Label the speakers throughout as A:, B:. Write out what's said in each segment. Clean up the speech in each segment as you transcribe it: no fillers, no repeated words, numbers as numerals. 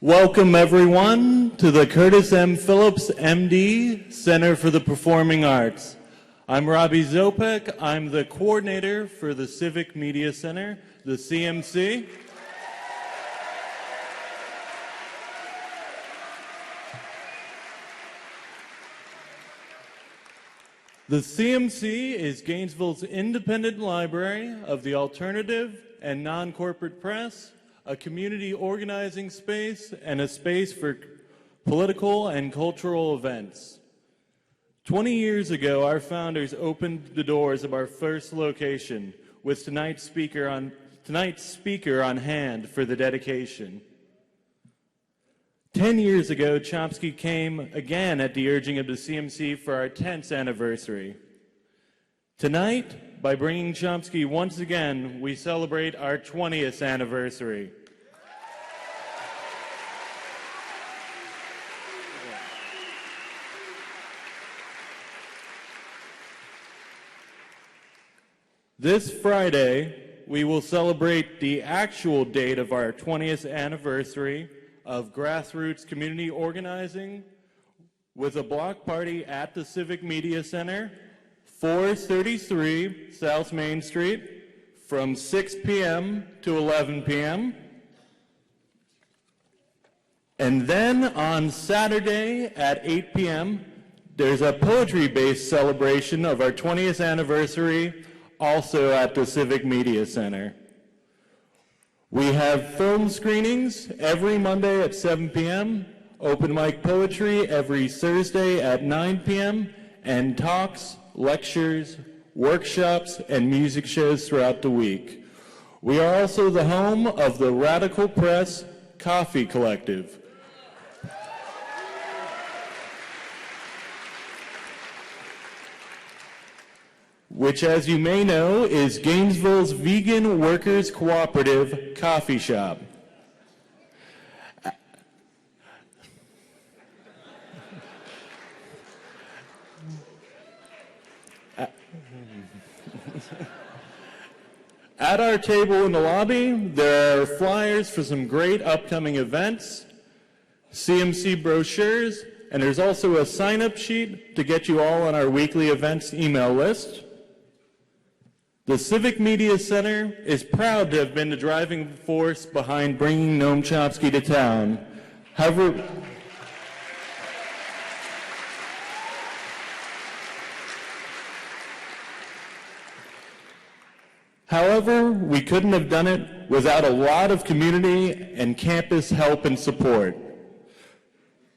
A: Welcome everyone to the Curtis M. Phillips, MD, Center for the Performing Arts. I'm Robbie Zopek. I'm the coordinator for the Civic Media Center, the CMC. The CMC is Gainesville's independent library of the alternative and non-corporate press, a community organizing space, and a space for political and cultural events. 20 years ago, our founders opened the doors of our first location with tonight's speaker on hand for the dedication. 10 years ago, Chomsky came again at the urging of the CMC for our 10th anniversary. Tonight, by bringing Chomsky once again, we celebrate our 20th anniversary. This Friday, we will celebrate the actual date of our 20th anniversary of grassroots community organizing with a block party at the Civic Media Center, 433 South Main Street, from 6 p.m. to 11 p.m. And then on Saturday at 8 p.m., there's a poetry-based celebration of our 20th anniversary, also at the Civic Media Center. We have film screenings every Monday at 7 p.m., open mic poetry every Thursday at 9 p.m., and talks, lectures, workshops, and music shows throughout the week. We are also the home of the Radical Press Coffee Collective, which, as you may know, is Gainesville's vegan workers' cooperative coffee shop. At our table in the lobby, there are flyers for some great upcoming events, CMC brochures, and there's also a sign-up sheet to get you all on our weekly events email list. The Civic Media Center is proud to have been the driving force behind bringing Noam Chomsky to town. However, we couldn't have done it without a lot of community and campus help and support.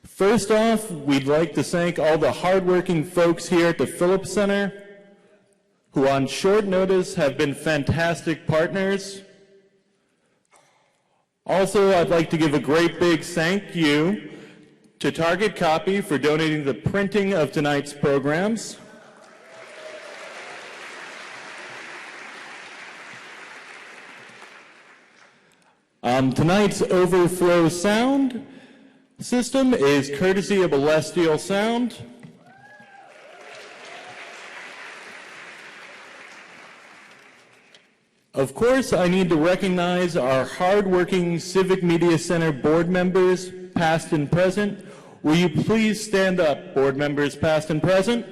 A: First off, we'd like to thank all the hardworking folks here at the Phillips Center, who on short notice have been fantastic partners. Also, I'd like to give a great big thank you to Target Copy for donating the printing of tonight's programs. Tonight's overflow sound system is courtesy of Celestial Sound. Of course, I need to recognize our hardworking Civic Media Center board members, past and present. Will you please stand up, board members past and present?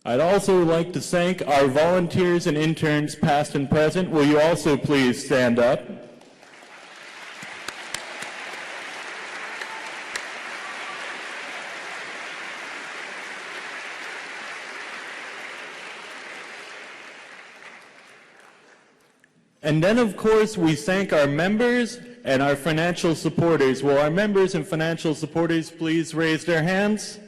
A: I'd also like to thank our volunteers and interns, past and present. Will you also please stand up? And then, of course, we thank our members and our financial supporters. Will our members and financial supporters please raise their hands?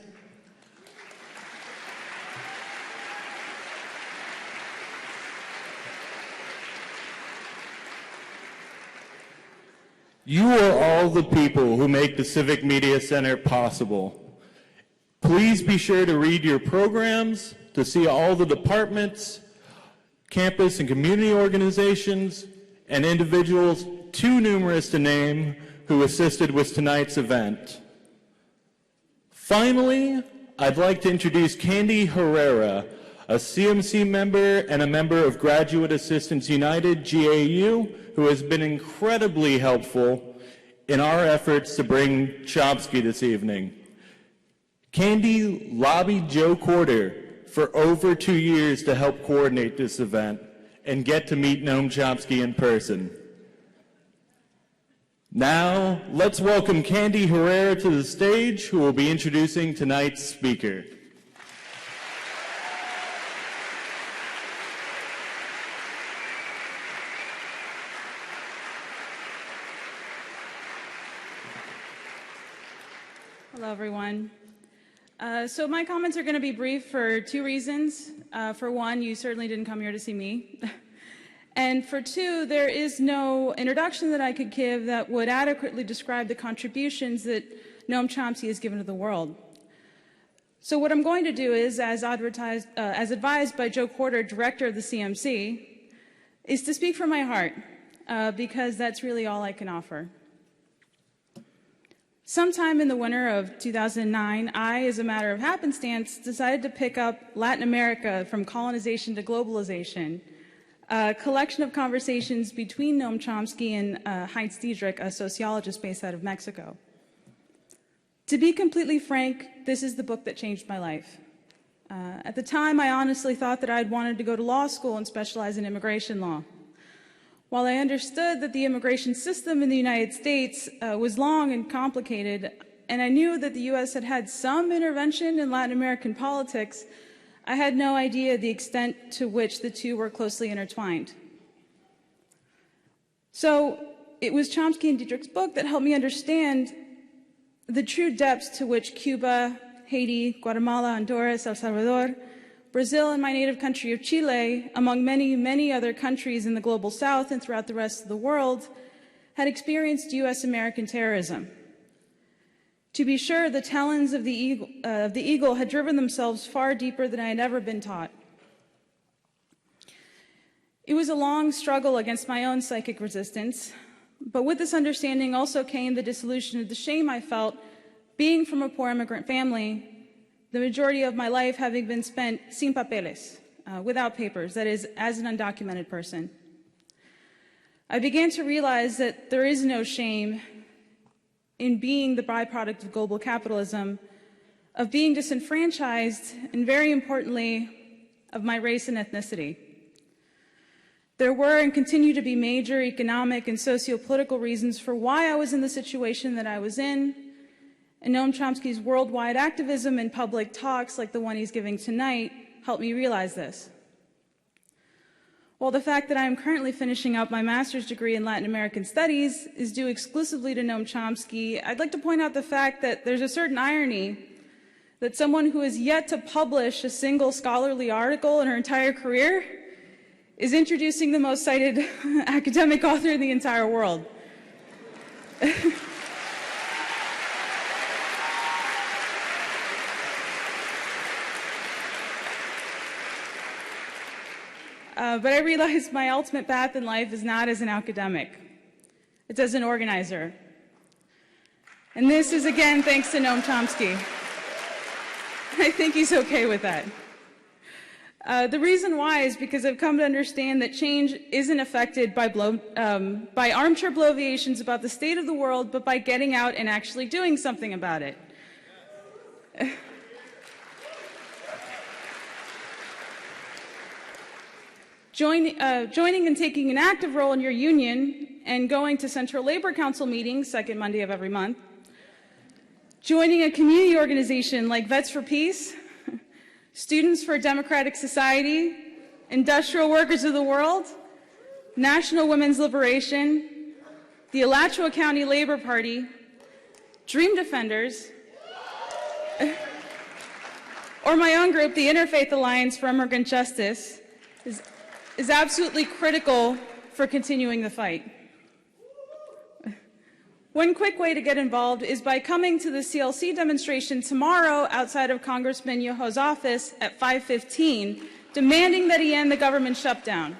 A: You are all the people who make the Civic Media Center possible. Please be sure to read your programs, to see all the departments, campus and community organizations, and individuals too numerous to name who assisted with tonight's event. Finally, I'd like to introduce Candy Herrera, a CMC member and a member of Graduate Assistants United, GAU, who has been incredibly helpful in our efforts to bring Chomsky this evening. Candy lobbied Joe Corder for over 2 years to help coordinate this event and get to meet Noam Chomsky in person. Now, let's welcome Candy Herrera to the stage, who will be introducing tonight's speaker.
B: Hello, everyone. So my comments are going to be brief for two reasons. For one, you certainly didn't come here to see me. And for two, there is no introduction that I could give that would adequately describe the contributions that Noam Chomsky has given to the world. So what I'm going to do is, as advised by Joe Corder, director of the CMC, is to speak from my heart, because that's really all I can offer. Sometime in the winter of 2009, I, as a matter of happenstance, decided to pick up Latin America from Colonization to Globalization, a collection of conversations between Noam Chomsky and Heinz Diedrich, a sociologist based out of Mexico. To be completely frank, this is the book that changed my life. At the time, I honestly thought that I'd wanted to go to law school and specialize in immigration law. While I understood that the immigration system in the United States was long and complicated, and I knew that the U.S. had had some intervention in Latin American politics, I had no idea the extent to which the two were closely intertwined. So it was Chomsky and Diedrich's book that helped me understand the true depths to which Cuba, Haiti, Guatemala, Honduras, El Salvador, Brazil, and my native country of Chile, among many, many other countries in the global south and throughout the rest of the world, had experienced U.S.-American terrorism. To be sure, the talons of the eagle had driven themselves far deeper than I had ever been taught. It was a long struggle against my own psychic resistance, but with this understanding also came the dissolution of the shame I felt being from a poor immigrant family, the majority of my life having been spent sin papeles, without papers, that is, as an undocumented person. I began to realize that there is no shame in being the byproduct of global capitalism, of being disenfranchised, and very importantly, of my race and ethnicity. There were and continue to be major economic and socio-political reasons for why I was in the situation that I was in, and Noam Chomsky's worldwide activism and public talks like the one he's giving tonight helped me realize this. While the fact that I am currently finishing up my master's degree in Latin American Studies is due exclusively to Noam Chomsky, I'd like to point out the fact that there's a certain irony that someone who has yet to publish a single scholarly article in her entire career is introducing the most cited academic author in the entire world. But I realized my ultimate path in life is not as an academic. It's as an organizer. And this is, again, thanks to Noam Chomsky. I think he's okay with that. The reason why is because I've come to understand that change isn't affected by armchair bloviations about the state of the world, but by getting out and actually doing something about it. Joining and taking an active role in your union and going to Central Labor Council meetings, second Monday of every month. Joining a community organization like Vets for Peace, Students for a Democratic Society, Industrial Workers of the World, National Women's Liberation, the Alachua County Labor Party, Dream Defenders, or my own group, the Interfaith Alliance for Immigrant Justice, is absolutely critical for continuing the fight. One quick way to get involved is by coming to the CLC demonstration tomorrow outside of Congressman Yoho's office at 5:15, demanding that he end the government shutdown.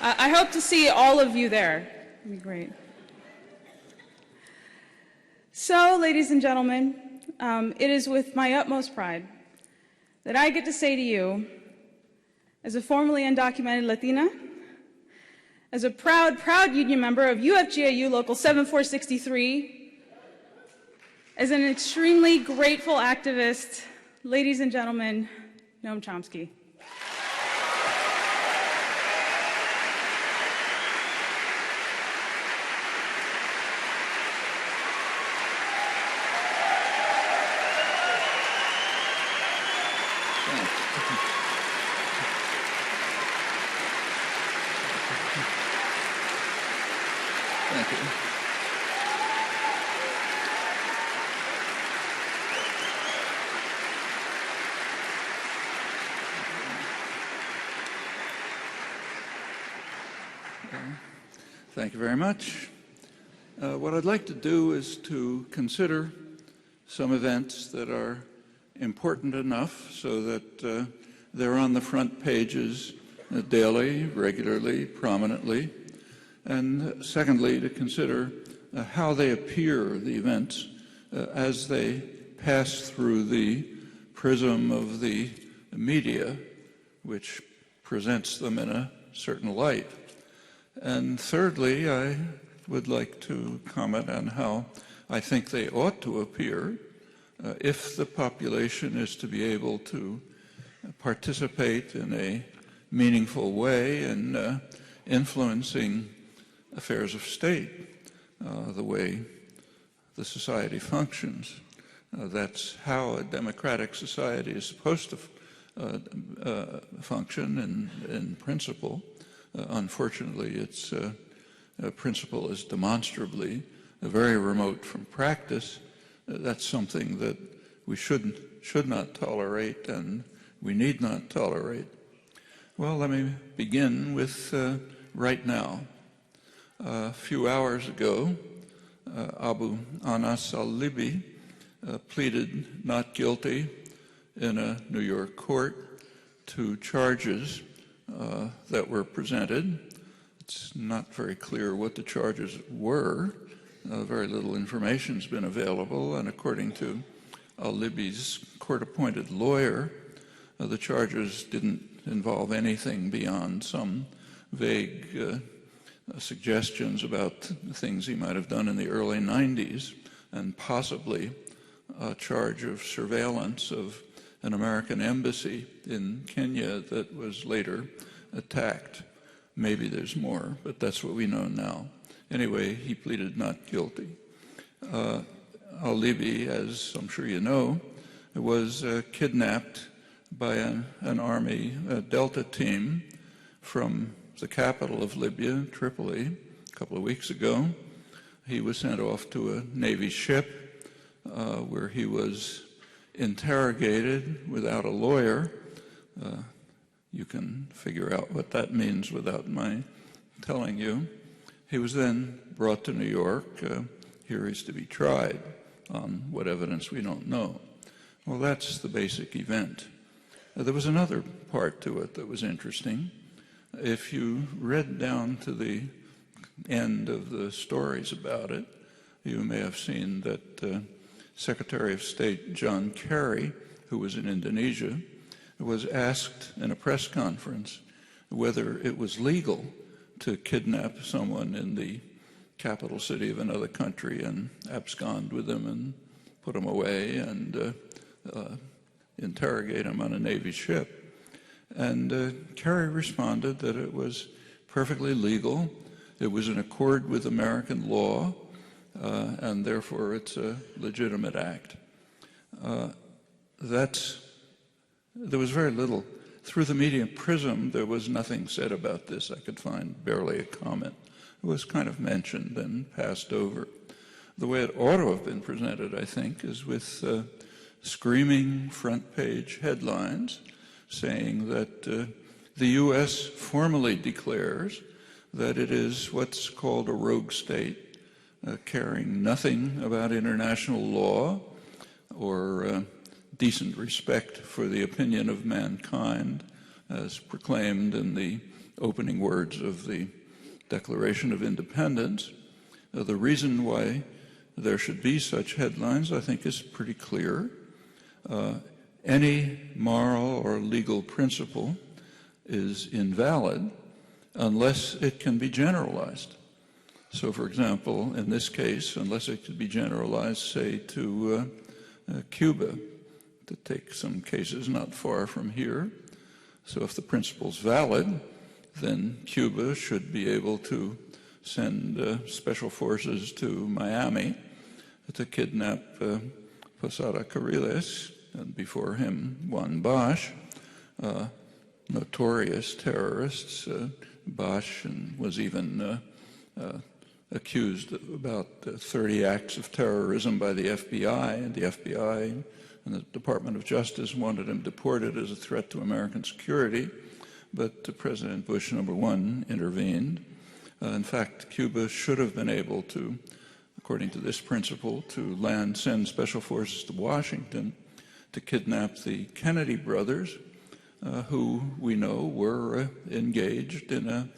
B: I hope to see all of you there. It'd be great. So, ladies and gentlemen, it is with my utmost pride that I get to say to you, as a formerly undocumented Latina, as a proud union member of UFGAU Local 7463, as an extremely grateful activist, ladies and gentlemen, Noam Chomsky.
C: Thank you. Thank you very much. What I'd like to do is to consider some events that are important enough so that they're on the front pages daily, regularly, prominently, and secondly, to consider how they appear, the events, as they pass through the prism of the media, which presents them in a certain light. And thirdly, I would like to comment on how I think they ought to appear if the population is to be able to participate in a meaningful way in influencing affairs of state, the way the society functions. That's how a democratic society is supposed to function in principle. Unfortunately, its principle is demonstrably very remote from practice. That's something that we should not tolerate, and we need not tolerate. Well, let me begin with right now. A few hours ago, Abu Anas al-Libi pleaded not guilty in a New York court to charges that were presented. It's not very clear what the charges were. Very little information has been available, and according to al-Libi's court-appointed lawyer, the charges didn't involve anything beyond some vague suggestions about things he might have done in the early 90s, and possibly a charge of surveillance of an American embassy in Kenya that was later attacked. Maybe there's more, but that's what we know now. Anyway, he pleaded not guilty. Al-Libi, as I'm sure you know, was kidnapped by an army Delta team from the capital of Libya, Tripoli, a couple of weeks ago. He was sent off to a Navy ship where he was interrogated without a lawyer. You can figure out what that means without my telling you. He was then brought to New York. Here he's to be tried on what evidence we don't know. Well, that's the basic event. There was another part to it that was interesting. If you read down to the end of the stories about it, you may have seen that Secretary of State John Kerry, who was in Indonesia, was asked in a press conference whether it was legal to kidnap someone in the capital city of another country and abscond with them and put them away and interrogate them on a Navy ship. And Kerry responded that it was perfectly legal, it was in accord with American law, and therefore it's a legitimate act. There was very little. Through the media prism, there was nothing said about this. I could find barely a comment. It was kind of mentioned and passed over. The way it ought to have been presented, I think, is with screaming front-page headlines saying that the U.S. formally declares that it is what's called a rogue state, caring nothing about international law or decent respect for the opinion of mankind, as proclaimed in the opening words of the Declaration of Independence. The reason why there should be such headlines, I think, is pretty clear. Any moral or legal principle is invalid unless it can be generalized. So, for example, in this case, unless it could be generalized, say, to Cuba, to take some cases not far from here. So if the principle's valid, then Cuba should be able to send special forces to Miami to kidnap Posada Carriles, and before him, Juan Bosch, notorious terrorists. Bosch was even accused of about 30 acts of terrorism by the FBI, and the FBI and the Department of Justice wanted him deported as a threat to American security, but President Bush #1 intervened. In fact, Cuba should have been able to, according to this principle, to send special forces to Washington to kidnap the Kennedy brothers, who we know were engaged in a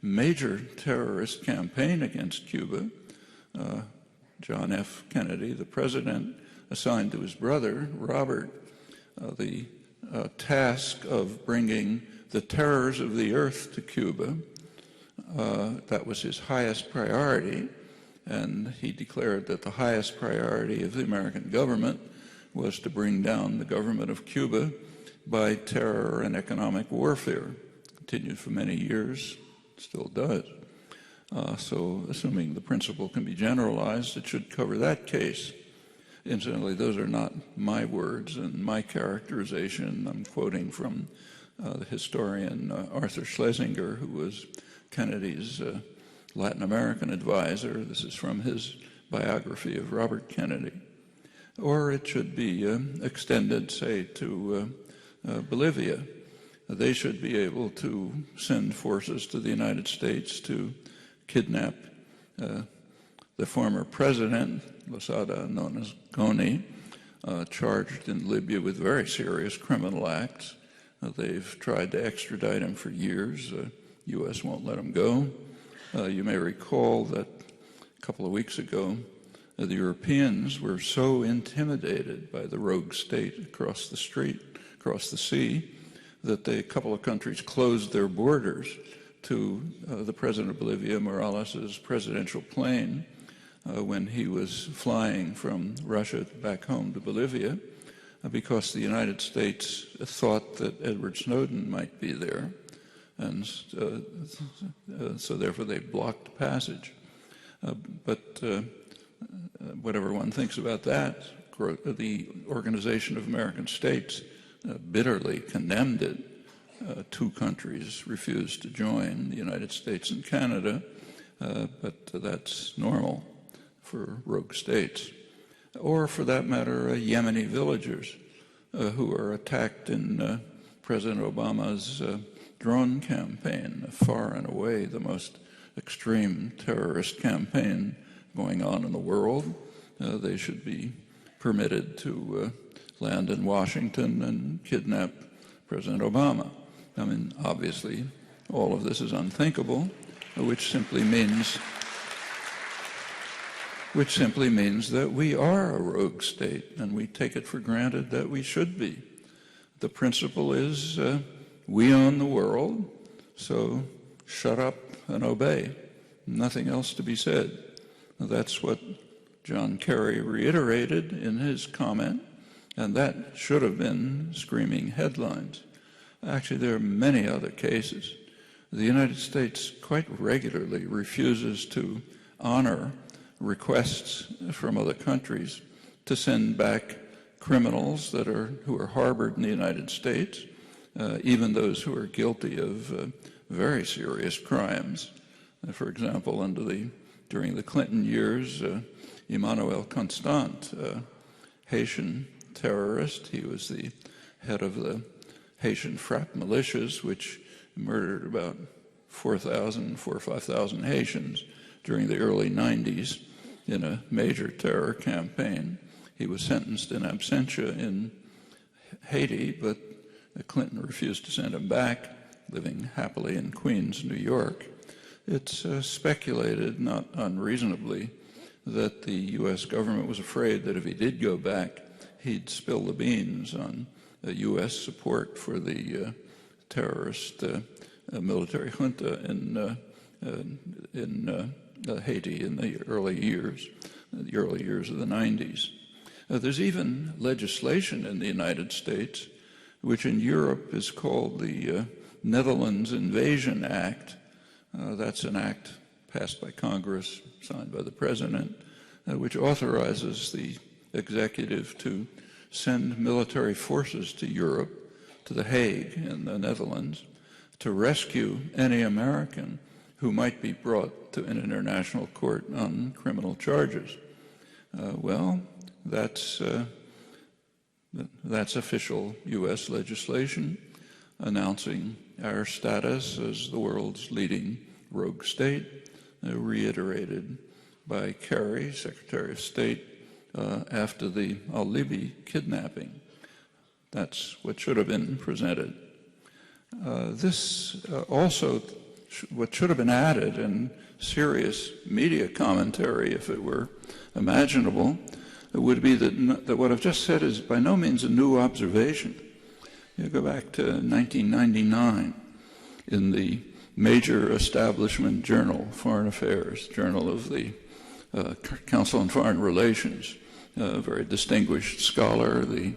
C: major terrorist campaign against Cuba. John F. Kennedy, the president, assigned to his brother, Robert, the task of bringing the terrors of the earth to Cuba. That was his highest priority, and he declared that the highest priority of the American government was to bring down the government of Cuba by terror and economic warfare. Continued for many years, still does. So assuming the principle can be generalized, it should cover that case. Incidentally, those are not my words and my characterization. I'm quoting from the historian Arthur Schlesinger, who was Kennedy's Latin American advisor. This is from his biography of Robert Kennedy. Or it should be extended, say, to Bolivia. They should be able to send forces to the United States to kidnap the former president, Losada, known as Goni, charged in Libya with very serious criminal acts. They've tried to extradite him for years. U.S. won't let him go. You may recall that a couple of weeks ago, the Europeans were so intimidated by the rogue state across the sea, that a couple of countries closed their borders to the president of Bolivia, Morales' presidential plane, when he was flying from Russia back home to Bolivia, because the United States thought that Edward Snowden might be there, and so therefore they blocked passage. But whatever one thinks about that, the Organization of American States bitterly condemned it. Two countries refused to join, the United States and Canada, but that's normal for rogue states. Or, for that matter, Yemeni villagers who are attacked in President Obama's drone campaign, far and away the most extreme terrorist campaign going on in the world. They should be permitted to land in Washington and kidnap President Obama. I mean, obviously, all of this is unthinkable, which simply means that we are a rogue state, and we take it for granted that we should be. The principle is we own the world, so shut up and obey. Nothing else to be said. That's what John Kerry reiterated in his comment, and that should have been screaming headlines. Actually, there are many other cases. The United States quite regularly refuses to honor requests from other countries to send back criminals who are harbored in the United States, even those who are guilty of very serious crimes. For example, during the Clinton years, Emmanuel Constant, Haitian terrorist, he was the head of the Haitian FRAP militias, which murdered about 4,000 or 5,000 Haitians during the early 90s in a major terror campaign. He was sentenced in absentia in Haiti, but Clinton refused to send him back, living happily in Queens, New York. It's speculated, not unreasonably, that the U.S. government was afraid that if he did go back, he'd spill the beans on U.S. support for the terrorist military junta in Haiti in the early years of the 90s. There's even legislation in the United States, which in Europe is called the Netherlands Invasion Act. That's an act passed by Congress, signed by the President, which authorizes the executive to send military forces to Europe, to The Hague in the Netherlands, to rescue any American who might be brought to an international court on criminal charges. Well, that's official U.S. legislation announcing our status as the world's leading rogue state, reiterated by Kerry, Secretary of State, after the al-Libi kidnapping. That's what should have been presented. This also, what should have been added in serious media commentary, if it were imaginable, would be that what I've just said is by no means a new observation. You go back to 1999 in the major establishment journal, Foreign Affairs, journal of the Council on Foreign Relations, a very distinguished scholar, the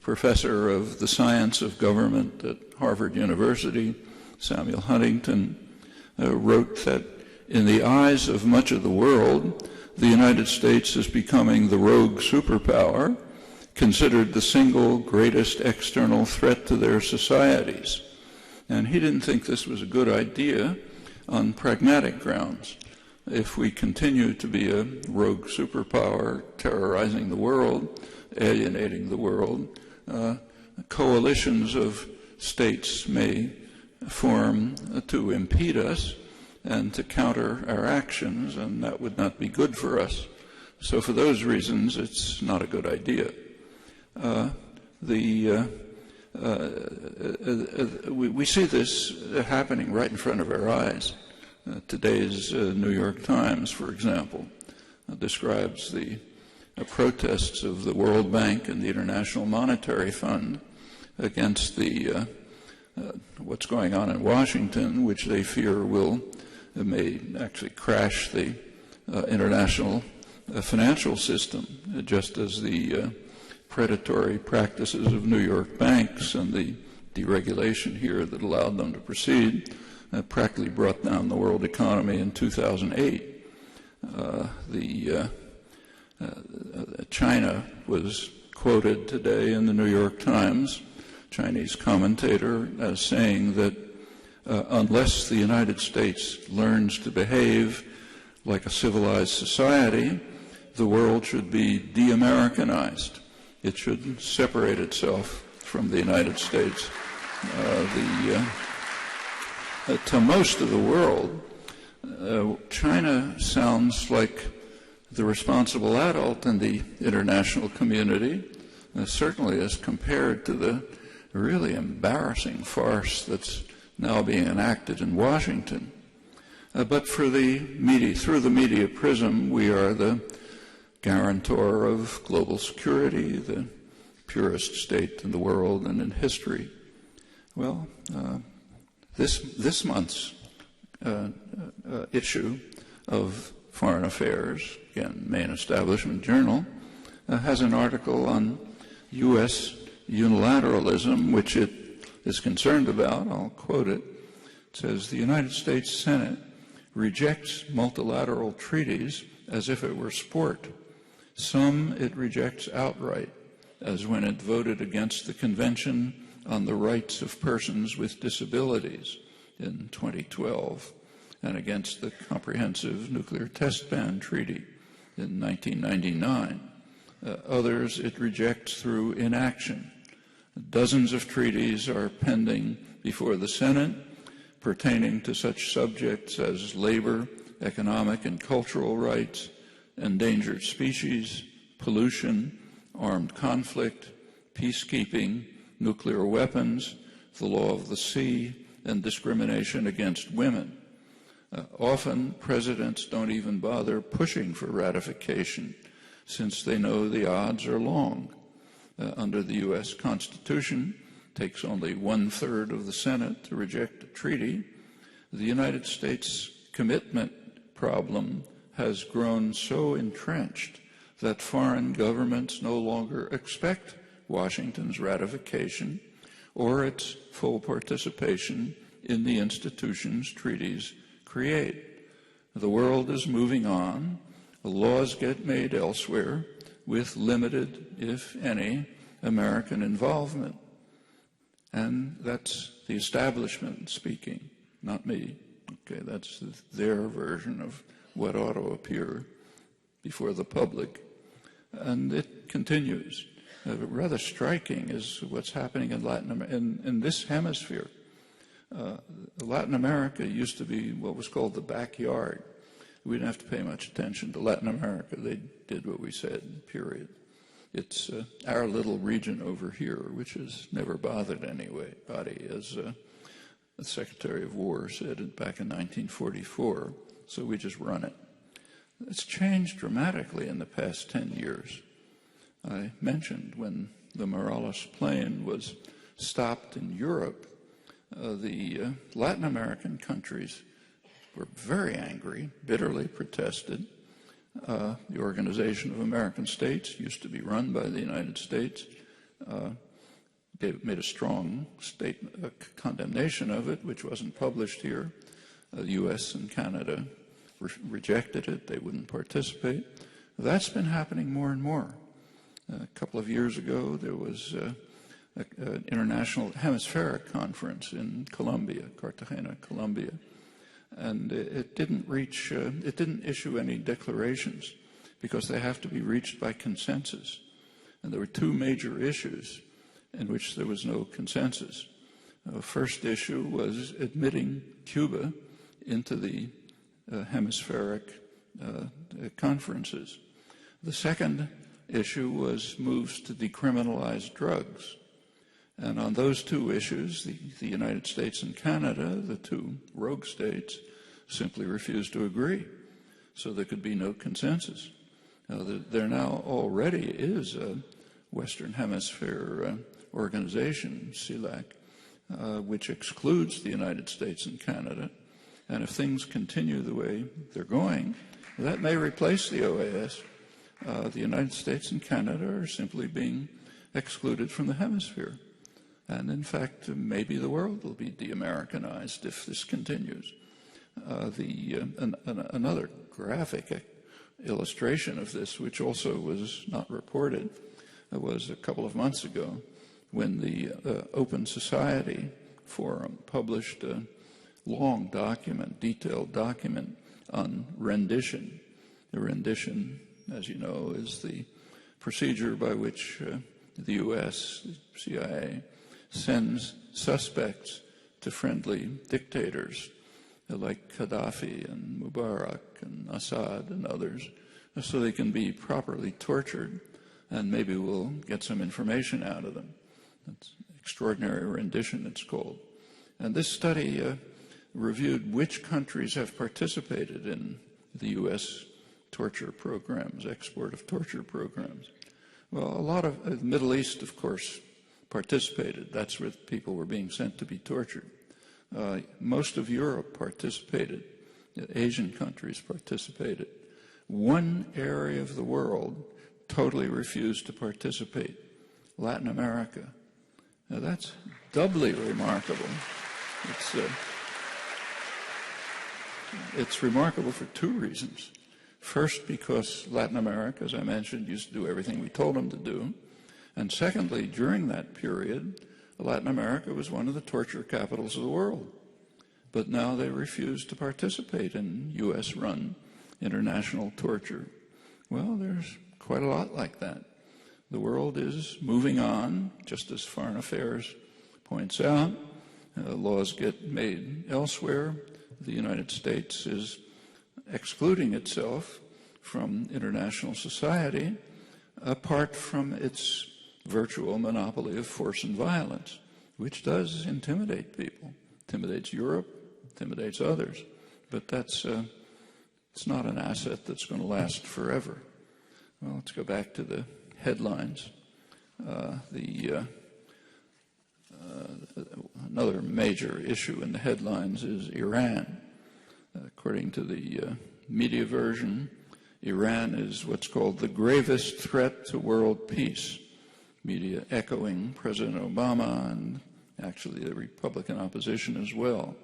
C: professor of the science of government at Harvard University, Samuel Huntington, wrote that in the eyes of much of the world, the United States is becoming the rogue superpower, considered the single greatest external threat to their societies. And he didn't think this was a good idea on pragmatic grounds. If we continue to be a rogue superpower terrorizing the world, alienating the world, coalitions of states may form to impede us and to counter our actions, and that would not be good for us. So for those reasons, it's not a good idea. We see this happening right in front of our eyes. Today's New York Times, for example, describes the protests of the World Bank and the International Monetary Fund against the what's going on in Washington, which they fear may actually crash the international financial system, just as the predatory practices of New York banks and the deregulation here that allowed them to proceed practically brought down the world economy in 2008. China was quoted today in the New York Times, Chinese commentator, as saying that unless the United States learns to behave like a civilized society, the world should be de-Americanized. It should separate itself from the United States. To most of the world, China sounds like the responsible adult in the international community, certainly as compared to the really embarrassing farce that's now being enacted in Washington. But through the media prism, we are the guarantor of global security, the purest state in the world and in history. Well, this month's issue of Foreign Affairs, again, main establishment journal, has an article on U.S. unilateralism, which it is concerned about. I'll quote it. It says, "The United States Senate rejects multilateral treaties as if it were sport. Some it rejects outright, as when it voted against the Convention on the Rights of Persons with Disabilities in 2012 and against the Comprehensive Nuclear Test Ban Treaty in 1999. Others it rejects through inaction. Dozens of treaties are pending before the Senate pertaining to such subjects as labor, economic and cultural rights, endangered species, pollution, armed conflict, peacekeeping, nuclear weapons, the law of the sea, and discrimination against women. Often, presidents don't even bother pushing for ratification, since they know the odds are long. Under the U.S. Constitution, it takes only 1/3 of the Senate to reject a treaty. The United States commitment problem has grown so entrenched that foreign governments no longer expect Washington's ratification or its full participation in the institutions treaties create. The world is moving on. Laws get made elsewhere with limited, if any, American involvement. And that's the establishment speaking, not me. Okay, that's their version of what ought to appear before the public. And it continues. Rather striking is what's happening in in this hemisphere. Latin America used to be what was called the backyard. We didn't have to pay much attention to Latin America. They did what we said, period. It's our little region over here, which has never bothered anybody, as the Secretary of War said back in 1944, so we just run it. It's changed dramatically in the past 10 years. I mentioned when the Morales plane was stopped in Europe, the Latin American countries were very angry, bitterly protested. The Organization of American States used to be run by the United States, made a strong condemnation of it, which wasn't published here. The U.S. and Canada rejected it. They wouldn't participate. That's been happening more and more. A couple of years ago, there was an international hemispheric conference in Colombia, Cartagena, Colombia, and it didn't issue any declarations because they have to be reached by consensus. And there were two major issues in which there was no consensus. The first issue was admitting Cuba into the hemispheric conferences. The second issue was moves to decriminalize drugs. And on those two issues, the United States and Canada, the two rogue states, simply refused to agree. So there could be no consensus. There now already is a Western Hemisphere organization, CELAC, which excludes the United States and Canada. And if things continue the way they're going, that may replace the OAS. The United States and Canada are simply being excluded from the hemisphere. And in fact, maybe the world will be de-Americanized if this continues. Another graphic illustration of this, which also was not reported, was a couple of months ago when the Open Society Forum published a long document, detailed document on rendition. The rendition, as you know, is the procedure by which the U.S., CIA, sends suspects to friendly dictators like Gaddafi and Mubarak and Assad and others, so they can be properly tortured, and maybe we'll get some information out of them. That's extraordinary rendition, it's called. And this study reviewed which countries have participated in the U.S. torture programs, export of torture programs. Well, a lot of the Middle East, of course, participated. That's where people were being sent to be tortured. Most of Europe participated. Asian countries participated. One area of the world totally refused to participate, Latin America. Now that's doubly remarkable. It's remarkable for two reasons. First, because Latin America, as I mentioned, used to do everything we told them to do. And secondly, during that period, Latin America was one of the torture capitals of the world. But now they refuse to participate in U.S.-run international torture. Well, there's quite a lot like that. The world is moving on, just as Foreign Affairs points out. Laws get made elsewhere. The United States is excluding itself from international society, apart from its virtual monopoly of force and violence, which does intimidate people, intimidates Europe, intimidates others. But it's not an asset that's going to last forever. Well, let's go back to the headlines. Another major issue in the headlines is Iran. According to the media version, Iran is what's called the gravest threat to world peace. Media echoing President Obama and actually the Republican opposition as well.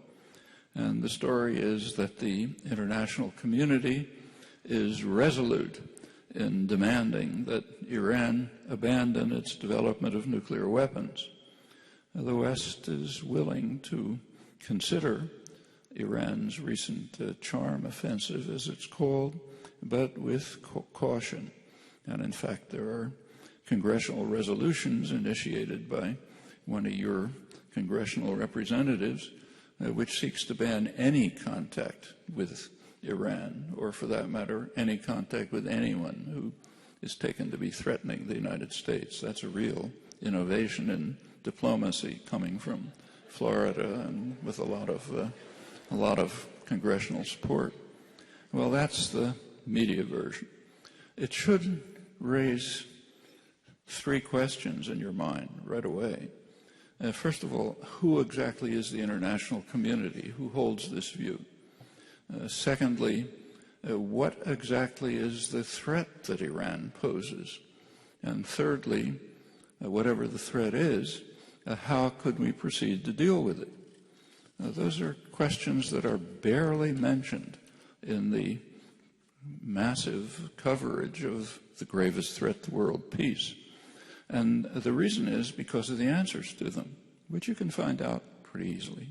C: And the story is that the international community is resolute in demanding that Iran abandon its development of nuclear weapons. The West is willing to consider Iran's recent charm offensive, as it's called, but with caution. And in fact, there are congressional resolutions initiated by one of your congressional representatives which seeks to ban any contact with Iran, or for that matter, any contact with anyone who is taken to be threatening the United States. That's a real innovation in diplomacy coming from Florida and with a lot of congressional support. Well, that's the media version. It should raise three questions in your mind right away. First of all, who exactly is the international community? Who holds this view? Secondly, what exactly is the threat that Iran poses? And thirdly, whatever the threat is, how could we proceed to deal with it? Those are questions that are barely mentioned in the massive coverage of the gravest threat to world peace. And the reason is because of the answers to them, which you can find out pretty easily.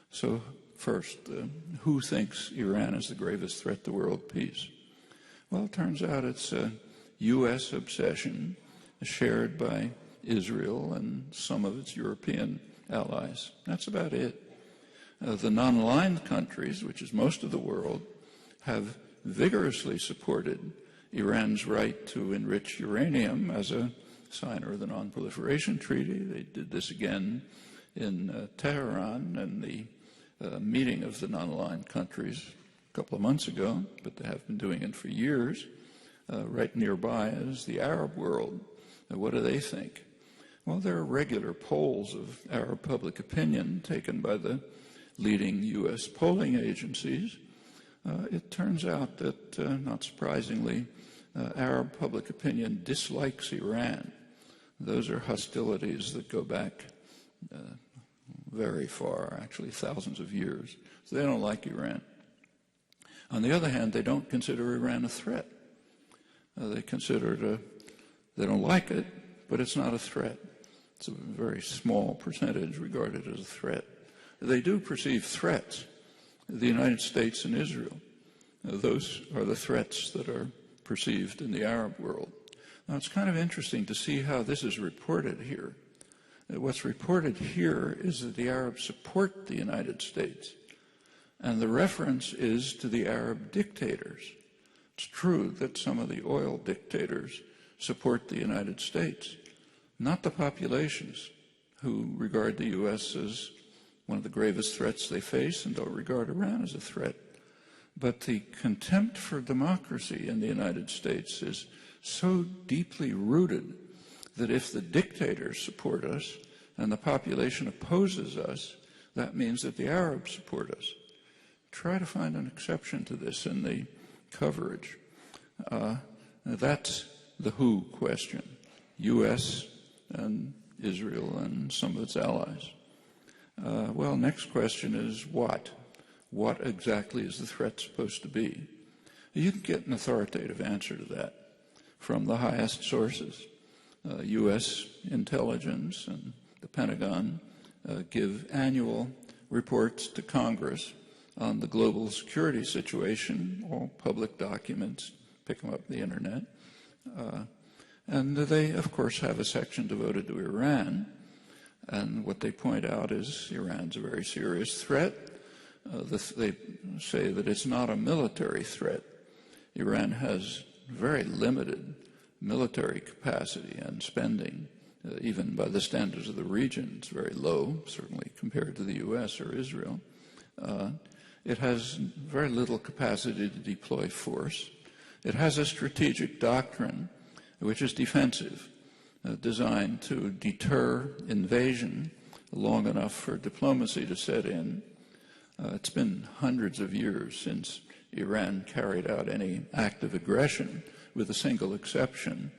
C: So first, who thinks Iran is the gravest threat to world peace? Well, it turns out it's a U.S. obsession shared by Israel and some of its European allies. That's about it. The non-aligned countries, which is most of the world, have vigorously supported Iran's right to enrich uranium as a signer of the Non-Proliferation Treaty. They did this again in Tehran and the meeting of the non-aligned countries a couple of months ago, but they have been doing it for years. Right nearby is the Arab world. What do they think? Well, there are regular polls of Arab public opinion taken by the leading U.S. polling agencies. It turns out that, not surprisingly, Arab public opinion dislikes Iran. Those are hostilities that go back very far, actually thousands of years. So they don't like Iran. On the other hand, they don't consider Iran a threat. They don't like it, but it's not a threat. It's a very small percentage regarded as a threat. They do perceive threats, the United States and Israel. Those are the threats that are perceived in the Arab world. Now, it's kind of interesting to see how this is reported here. What's reported here is that the Arabs support the United States, and the reference is to the Arab dictators. It's true that some of the oil dictators support the United States, not the populations who regard the U.S. as one of the gravest threats they face and don't regard Iran as a threat. But the contempt for democracy in the United States is so deeply rooted that if the dictators support us and the population opposes us, that means that the Arabs support us. Try to find an exception to this in the coverage. That's the who question, U.S. and Israel and some of its allies. Well, next question is what? What exactly is the threat supposed to be? You can get an authoritative answer to that from the highest sources. U.S. intelligence and the Pentagon give annual reports to Congress on the global security situation, all public documents, pick them up on the internet. And they, of course, have a section devoted to Iran. And what they point out is Iran's a very serious threat. They say that it's not a military threat. Iran has very limited military capacity and spending, even by the standards of the region, it's very low, certainly compared to the U.S. or Israel. It has very little capacity to deploy force. It has a strategic doctrine which is defensive, designed to deter invasion long enough for diplomacy to set in. It's been hundreds of years since Iran carried out any act of aggression, with a single exception.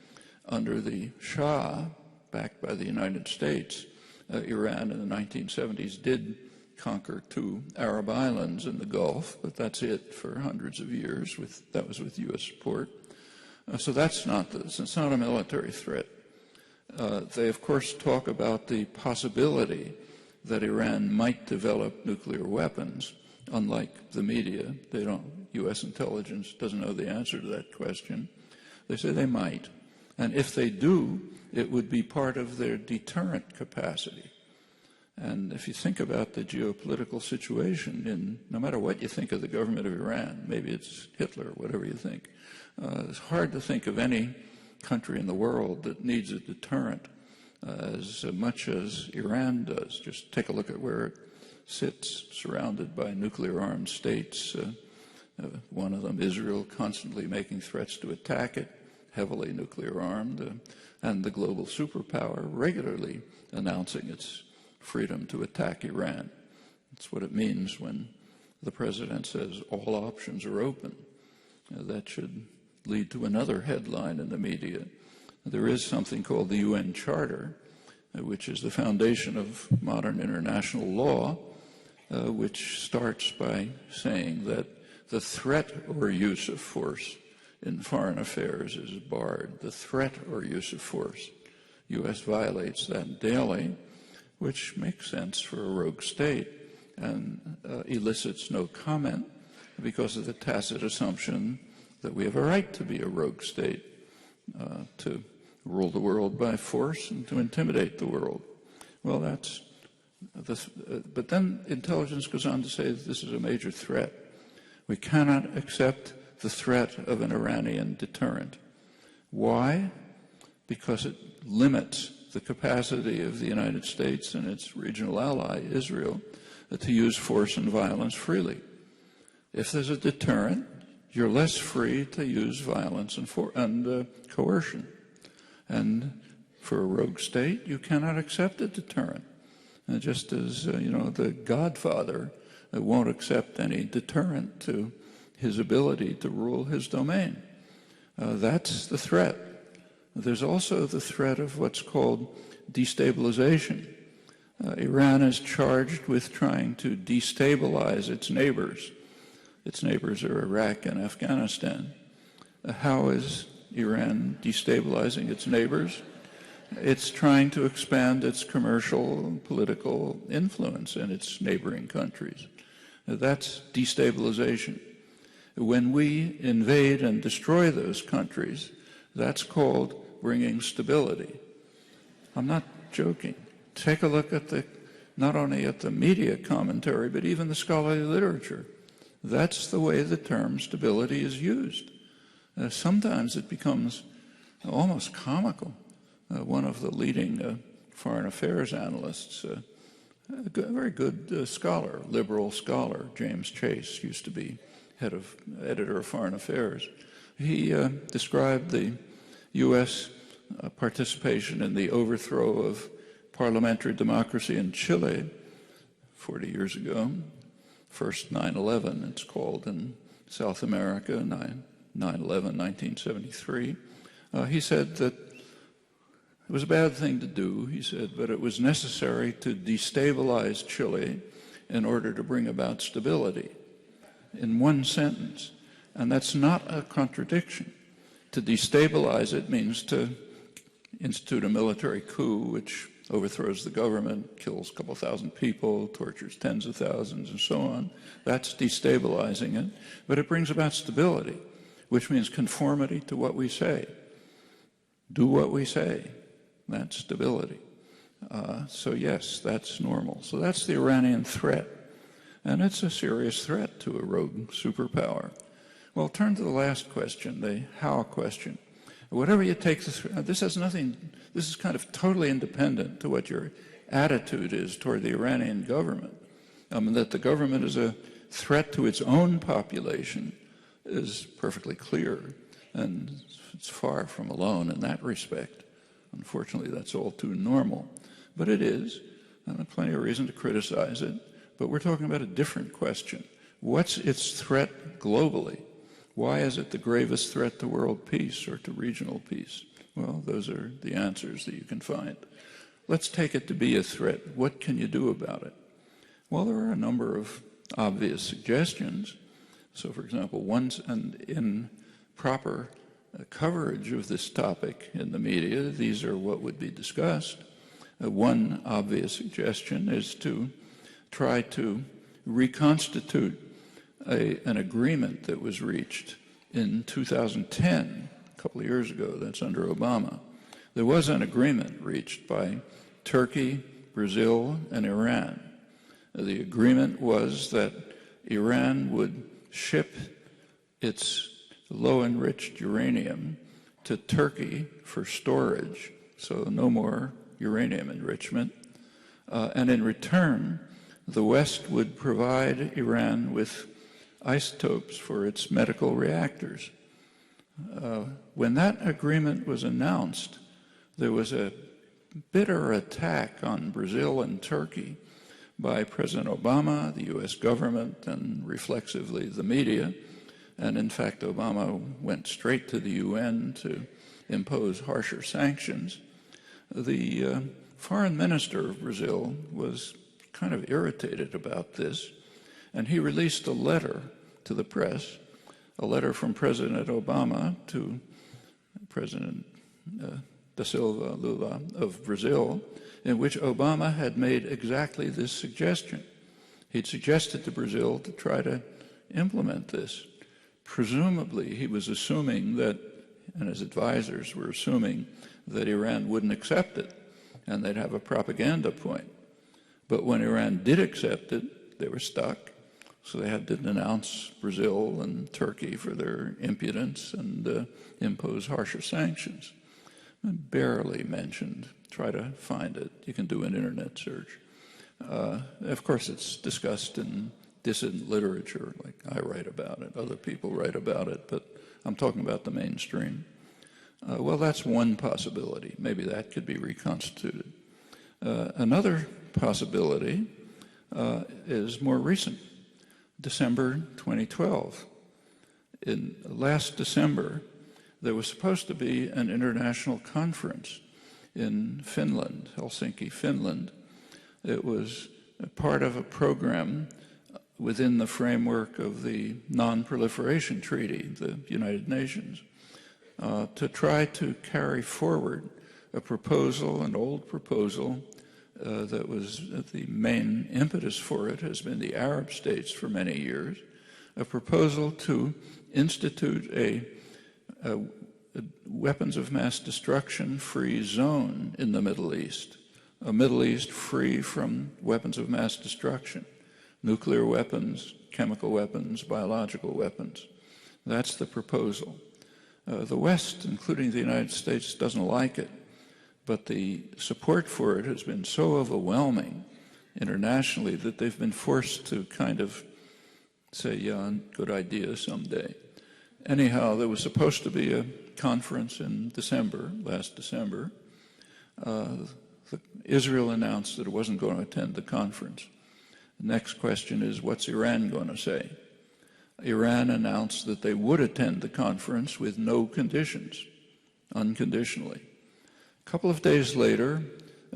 C: Under the Shah, backed by the United States, Iran in the 1970s did conquer 2 Arab islands in the Gulf, but that's it for hundreds of years. That was with U.S. support. So it's not a military threat. They, of course, talk about the possibility that Iran might develop nuclear weapons. Unlike the media, U.S. intelligence doesn't know the answer to that question. They say they might. And if they do, it would be part of their deterrent capacity. And if you think about the geopolitical situation, no matter what you think of the government of Iran, maybe it's Hitler, whatever you think, it's hard to think of any country in the world that needs a deterrent as much as Iran does. Just take a look at where it sits, surrounded by nuclear-armed states. One of them, Israel, constantly making threats to attack it, heavily nuclear-armed, and the global superpower regularly announcing its freedom to attack Iran. That's what it means when the president says all options are open. That should lead to another headline in the media. There is something called the UN Charter, which is the foundation of modern international law, which starts by saying that the threat or use of force in foreign affairs is barred. The threat or use of force. U.S. violates that daily, which makes sense for a rogue state and elicits no comment because of the tacit assumption that we have a right to be a rogue state, to rule the world by force and to intimidate the world. Well, but then intelligence goes on to say that this is a major threat. We cannot accept the threat of an Iranian deterrent. Why? Because it limits the capacity of the United States and its regional ally, Israel, to use force and violence freely. If there's a deterrent, you're less free to use violence and coercion. And for a rogue state, you cannot accept a deterrent. Just as, the Godfather won't accept any deterrent to his ability to rule his domain. That's the threat. There's also the threat of what's called destabilization. Iran is charged with trying to destabilize its neighbors. Its neighbors are Iraq and Afghanistan. How is Iran destabilizing its neighbors? It's trying to expand its commercial and political influence in its neighboring countries. That's destabilization. When we invade and destroy those countries, that's called bringing stability. I'm not joking. Take a look at not only at the media commentary, but even the scholarly literature. That's the way the term stability is used. Sometimes it becomes almost comical. One of the leading foreign affairs analysts, a very good scholar, liberal scholar, James Chase, used to be editor of Foreign Affairs. He described the U.S. participation in the overthrow of parliamentary democracy in Chile 40 years ago. First 9/11, it's called in South America, 9/11, 1973. He said that it was a bad thing to do, he said, but it was necessary to destabilize Chile in order to bring about stability. In one sentence. And that's not a contradiction. To destabilize it means to institute a military coup which overthrows the government, kills a couple thousand people, tortures tens of thousands, and so on. That's destabilizing it. But it brings about stability, which means conformity to what we say. Do what we say. That's stability. So yes, that's normal. So that's the Iranian threat. And it's a serious threat to a rogue superpower. Well, turn to the last question, the how question. whatever you take, this has nothing, this is kind of totally independent to what your attitude is toward the Iranian government. That the government is a threat to its own population is perfectly clear, and it's far from alone in that respect. Unfortunately, that's all too normal. But it is, and there's plenty of reason to criticize it, but we're talking about a different question. What's its threat globally? Why is it the gravest threat to world peace or to regional peace? Well, those are the answers that you can find. Let's take it to be a threat. What can you do about it? Well, there are a number of obvious suggestions. So, for example, in proper coverage of this topic in the media, these are what would be discussed. One obvious suggestion is to try to reconstitute an agreement that was reached in 2010, a couple of years ago. That's under Obama. There was an agreement reached by Turkey, Brazil, and Iran. The agreement was that Iran would ship its low-enriched uranium to Turkey for storage, so no more uranium enrichment. And in return, the West would provide Iran with isotopes for its medical reactors. When that agreement was announced, there was a bitter attack on Brazil and Turkey by President Obama, the U.S. government, and reflexively the media. And in fact, Obama went straight to the UN to impose harsher sanctions. The foreign minister of Brazil was kind of irritated about this, and he released a letter to the press, a letter from President Obama to President da Silva Lula of Brazil, in which Obama had made exactly this suggestion. He'd suggested to Brazil to try to implement this. Presumably, he was assuming that, and his advisors were assuming, that Iran wouldn't accept it, and they'd have a propaganda point. But when Iran did accept it, they were stuck. So they had to denounce Brazil and Turkey for their impudence and impose harsher sanctions. Barely mentioned. Try to find it. You can do an internet search. Of course, it's discussed in dissident literature, like I write about it, other people write about it, but I'm talking about the mainstream. Well, that's one possibility. Maybe that could be reconstituted. Another possibility is more recent. December 2012. In last December, there was supposed to be an international conference in Finland, Helsinki, Finland. It was a part of a program within the framework of the Non-Proliferation Treaty, the United Nations, to try to carry forward a proposal, an old proposal, that was the main impetus for it has been the Arab states for many years, a proposal to institute a weapons of mass destruction free zone in the Middle East, a Middle East free from weapons of mass destruction, nuclear weapons, chemical weapons, biological weapons. That's the proposal. The West, including the United States, doesn't like it. But the support for it has been so overwhelming internationally that they've been forced to kind of say, yeah, good idea someday. Anyhow, there was supposed to be a conference in December, last December. Israel announced that it wasn't going to attend the conference. The next question is, what's Iran going to say? Iran announced that they would attend the conference with no conditions, unconditionally. A couple of days later,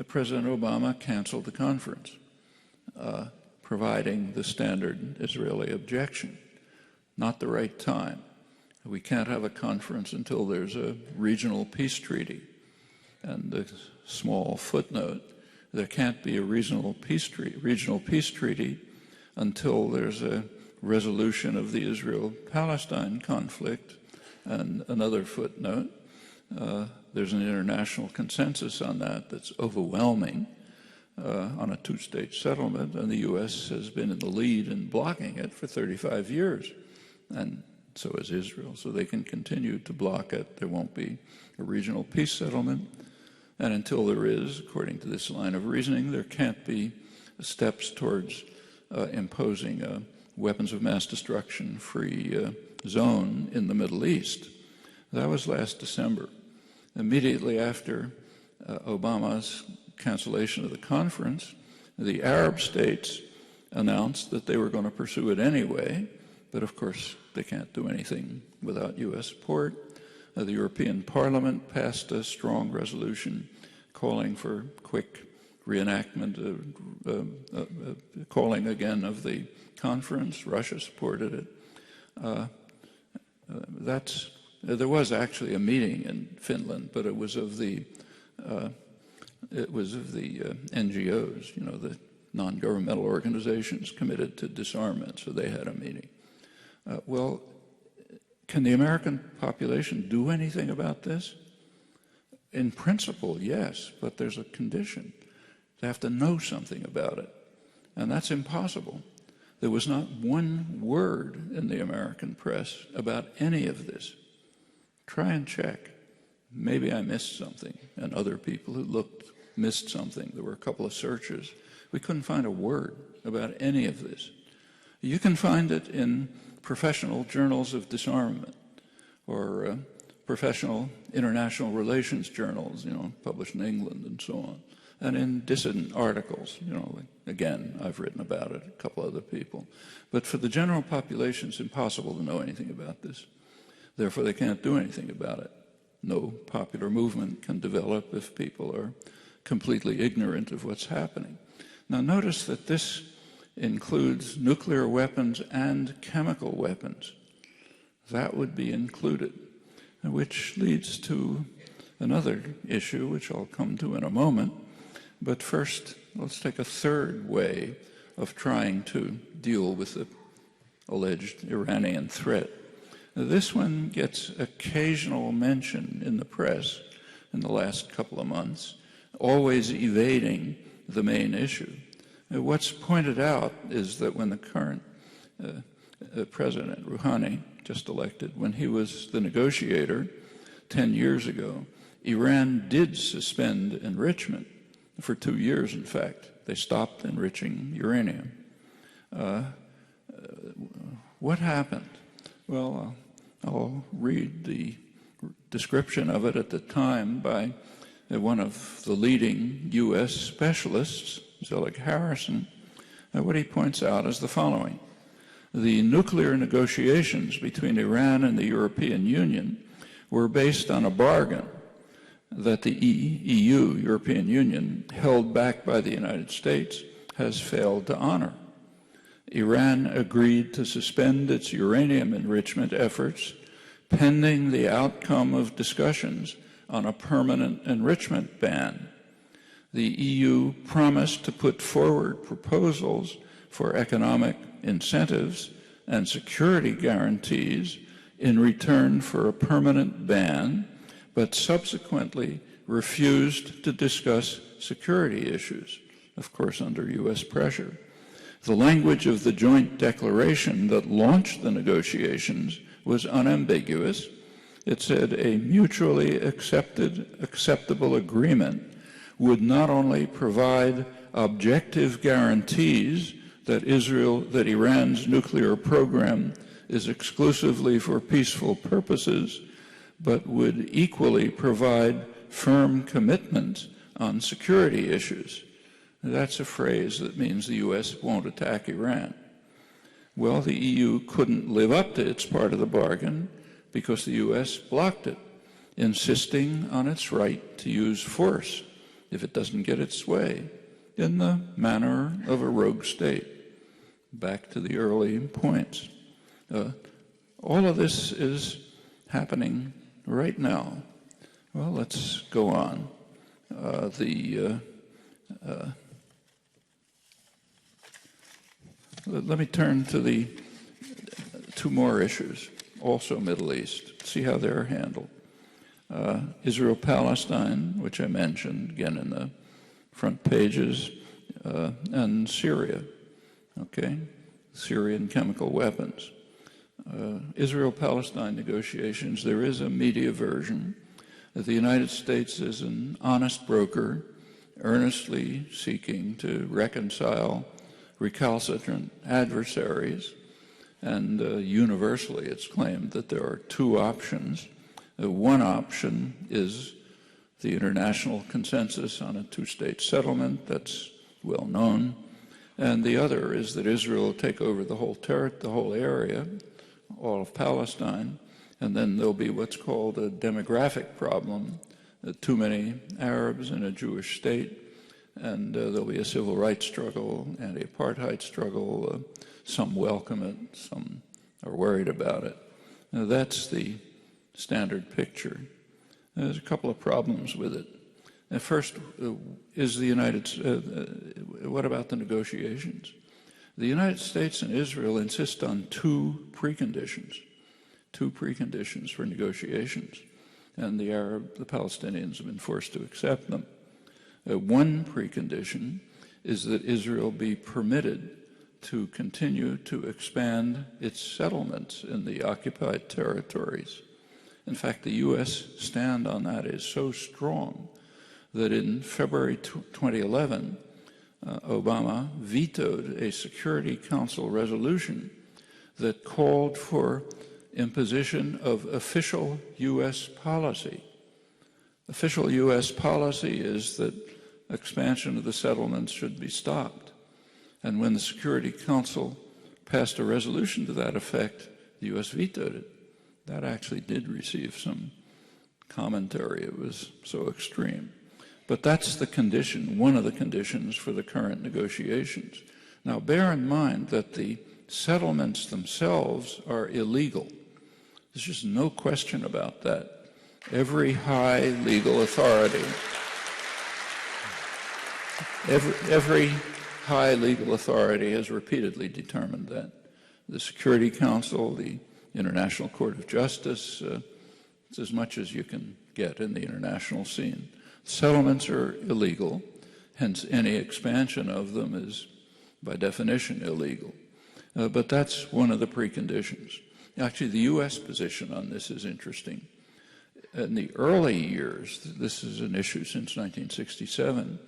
C: President Obama canceled the conference, providing the standard Israeli objection. Not the right time. We can't have a conference until there's a regional peace treaty. And a small footnote, there can't be a regional peace treaty until there's a resolution of the Israel-Palestine conflict. And another footnote, there's an international consensus on that that's overwhelming on a two-state settlement, and the U.S. has been in the lead in blocking it for 35 years. And So is Israel. So they can continue to block it. There won't be a regional peace settlement. And until there is, according to this line of reasoning, there can't be steps towards imposing a weapons of mass destruction free zone in the Middle East. That was last December. Immediately after Obama's cancellation of the conference, the Arab states announced that they were going to pursue it anyway, but of course they can't do anything without U.S. support. The European Parliament passed a strong resolution calling for quick reenactment, calling again of the conference. Russia supported it. There was actually a meeting in Finland, but it was of the NGOs, the non-governmental organizations committed to disarmament, so they had a meeting. Well, can the American population do anything about this? In principle, yes, but there's a condition. They have to know something about it, and that's impossible. There was not one word in the American press about any of this. Try and check. Maybe I missed something, and other people who looked missed something. There were a couple of searches. We couldn't find a word about any of this. You can find it in professional journals of disarmament or professional international relations journals, published in England and so on, and in dissident articles, again, I've written about it, a couple other people. But for the general population, it's impossible to know anything about this. Therefore, they can't do anything about it. No popular movement can develop if people are completely ignorant of what's happening. Now, notice that this includes nuclear weapons and chemical weapons. That would be included, which leads to another issue, which I'll come to in a moment. But first, let's take a third way of trying to deal with the alleged Iranian threat. This one gets occasional mention in the press in the last couple of months, always evading the main issue. What's pointed out is that when the current President Rouhani, just elected, when he was the negotiator 10 years ago, Iran did suspend enrichment for 2 years, in fact. They stopped enriching uranium. What happened? Well, I'll read the description of it at the time by one of the leading U.S. specialists, Zelig Harrison. What he points out is the following. The nuclear negotiations between Iran and the European Union were based on a bargain that the EU, European Union, held back by the United States, has failed to honor. Iran agreed to suspend its uranium enrichment efforts pending the outcome of discussions on a permanent enrichment ban. The EU promised to put forward proposals for economic incentives and security guarantees in return for a permanent ban, but subsequently refused to discuss security issues, of course under U.S. pressure. The language of the joint declaration that launched the negotiations was unambiguous. It said a mutually acceptable agreement would not only provide objective guarantees that Iran's nuclear program is exclusively for peaceful purposes, but would equally provide firm commitments on security issues. That's a phrase that means the U.S. won't attack Iran. Well, the EU couldn't live up to its part of the bargain because the U.S. blocked it, insisting on its right to use force if it doesn't get its way, in the manner of a rogue state. Back to the early points. All of this is happening right now. Well, let's go on. Let me turn to the two more issues, also Middle East, see how they're handled. Israel-Palestine, which I mentioned, again in the front pages, and Syria, okay? Syrian chemical weapons. Israel-Palestine negotiations, there is a media version that the United States is an honest broker, earnestly seeking to reconcile recalcitrant adversaries, and universally it's claimed that there are two options. One option is the international consensus on a two-state settlement, that's well known, and the other is that Israel will take over the whole area, all of Palestine, and then there'll be what's called a demographic problem, too many Arabs in a Jewish state, and there'll be a civil rights struggle, anti-apartheid struggle. Some welcome it, some are worried about it. Now, that's the standard picture. There's a couple of problems with it. First, what about the negotiations? The United States and Israel insist on two preconditions for negotiations, and the Palestinians have been forced to accept them. One precondition is that Israel be permitted to continue to expand its settlements in the occupied territories. In fact, the U.S. stand on that is so strong that in February 2011, Obama vetoed a Security Council resolution that called for imposition of official U.S. policy. Official U.S. policy is that expansion of the settlements should be stopped. And when the Security Council passed a resolution to that effect, the U.S. vetoed it. That actually did receive some commentary. It was so extreme. But that's the condition, one of the conditions for the current negotiations. Now, bear in mind that the settlements themselves are illegal. There's just no question about that. Every high legal authority, every high legal authority has repeatedly determined that. The Security Council, the International Court of Justice, it's as much as you can get in the international scene. Settlements are illegal, hence any expansion of them is by definition illegal. But that's one of the preconditions. Actually, the U.S. position on this is interesting. In the early years, this is an issue since 1967,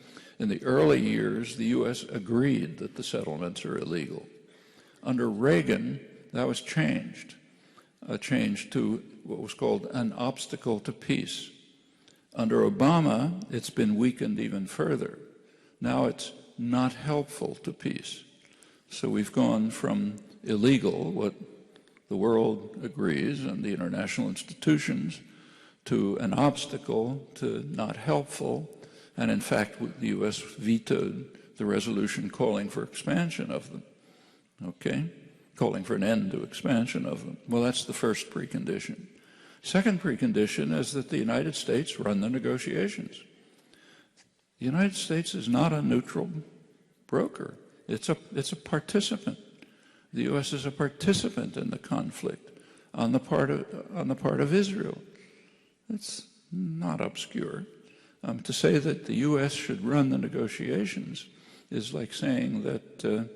C: in the early years, the U.S. agreed that the settlements are illegal. Under Reagan, that was changed to what was called an obstacle to peace. Under Obama, it's been weakened even further. Now it's not helpful to peace. So we've gone from illegal, what the world agrees and the international institutions, to an obstacle, to not helpful, and in fact the U.S. vetoed the resolution calling for expansion of them, okay? Calling for an end to expansion of them. Well, that's the first precondition. Second precondition is that the United States run the negotiations. The United States is not a neutral broker. It's a participant. The U.S. is a participant in the conflict on the part of Israel. It's not obscure. To say that the U.S. should run the negotiations is like saying that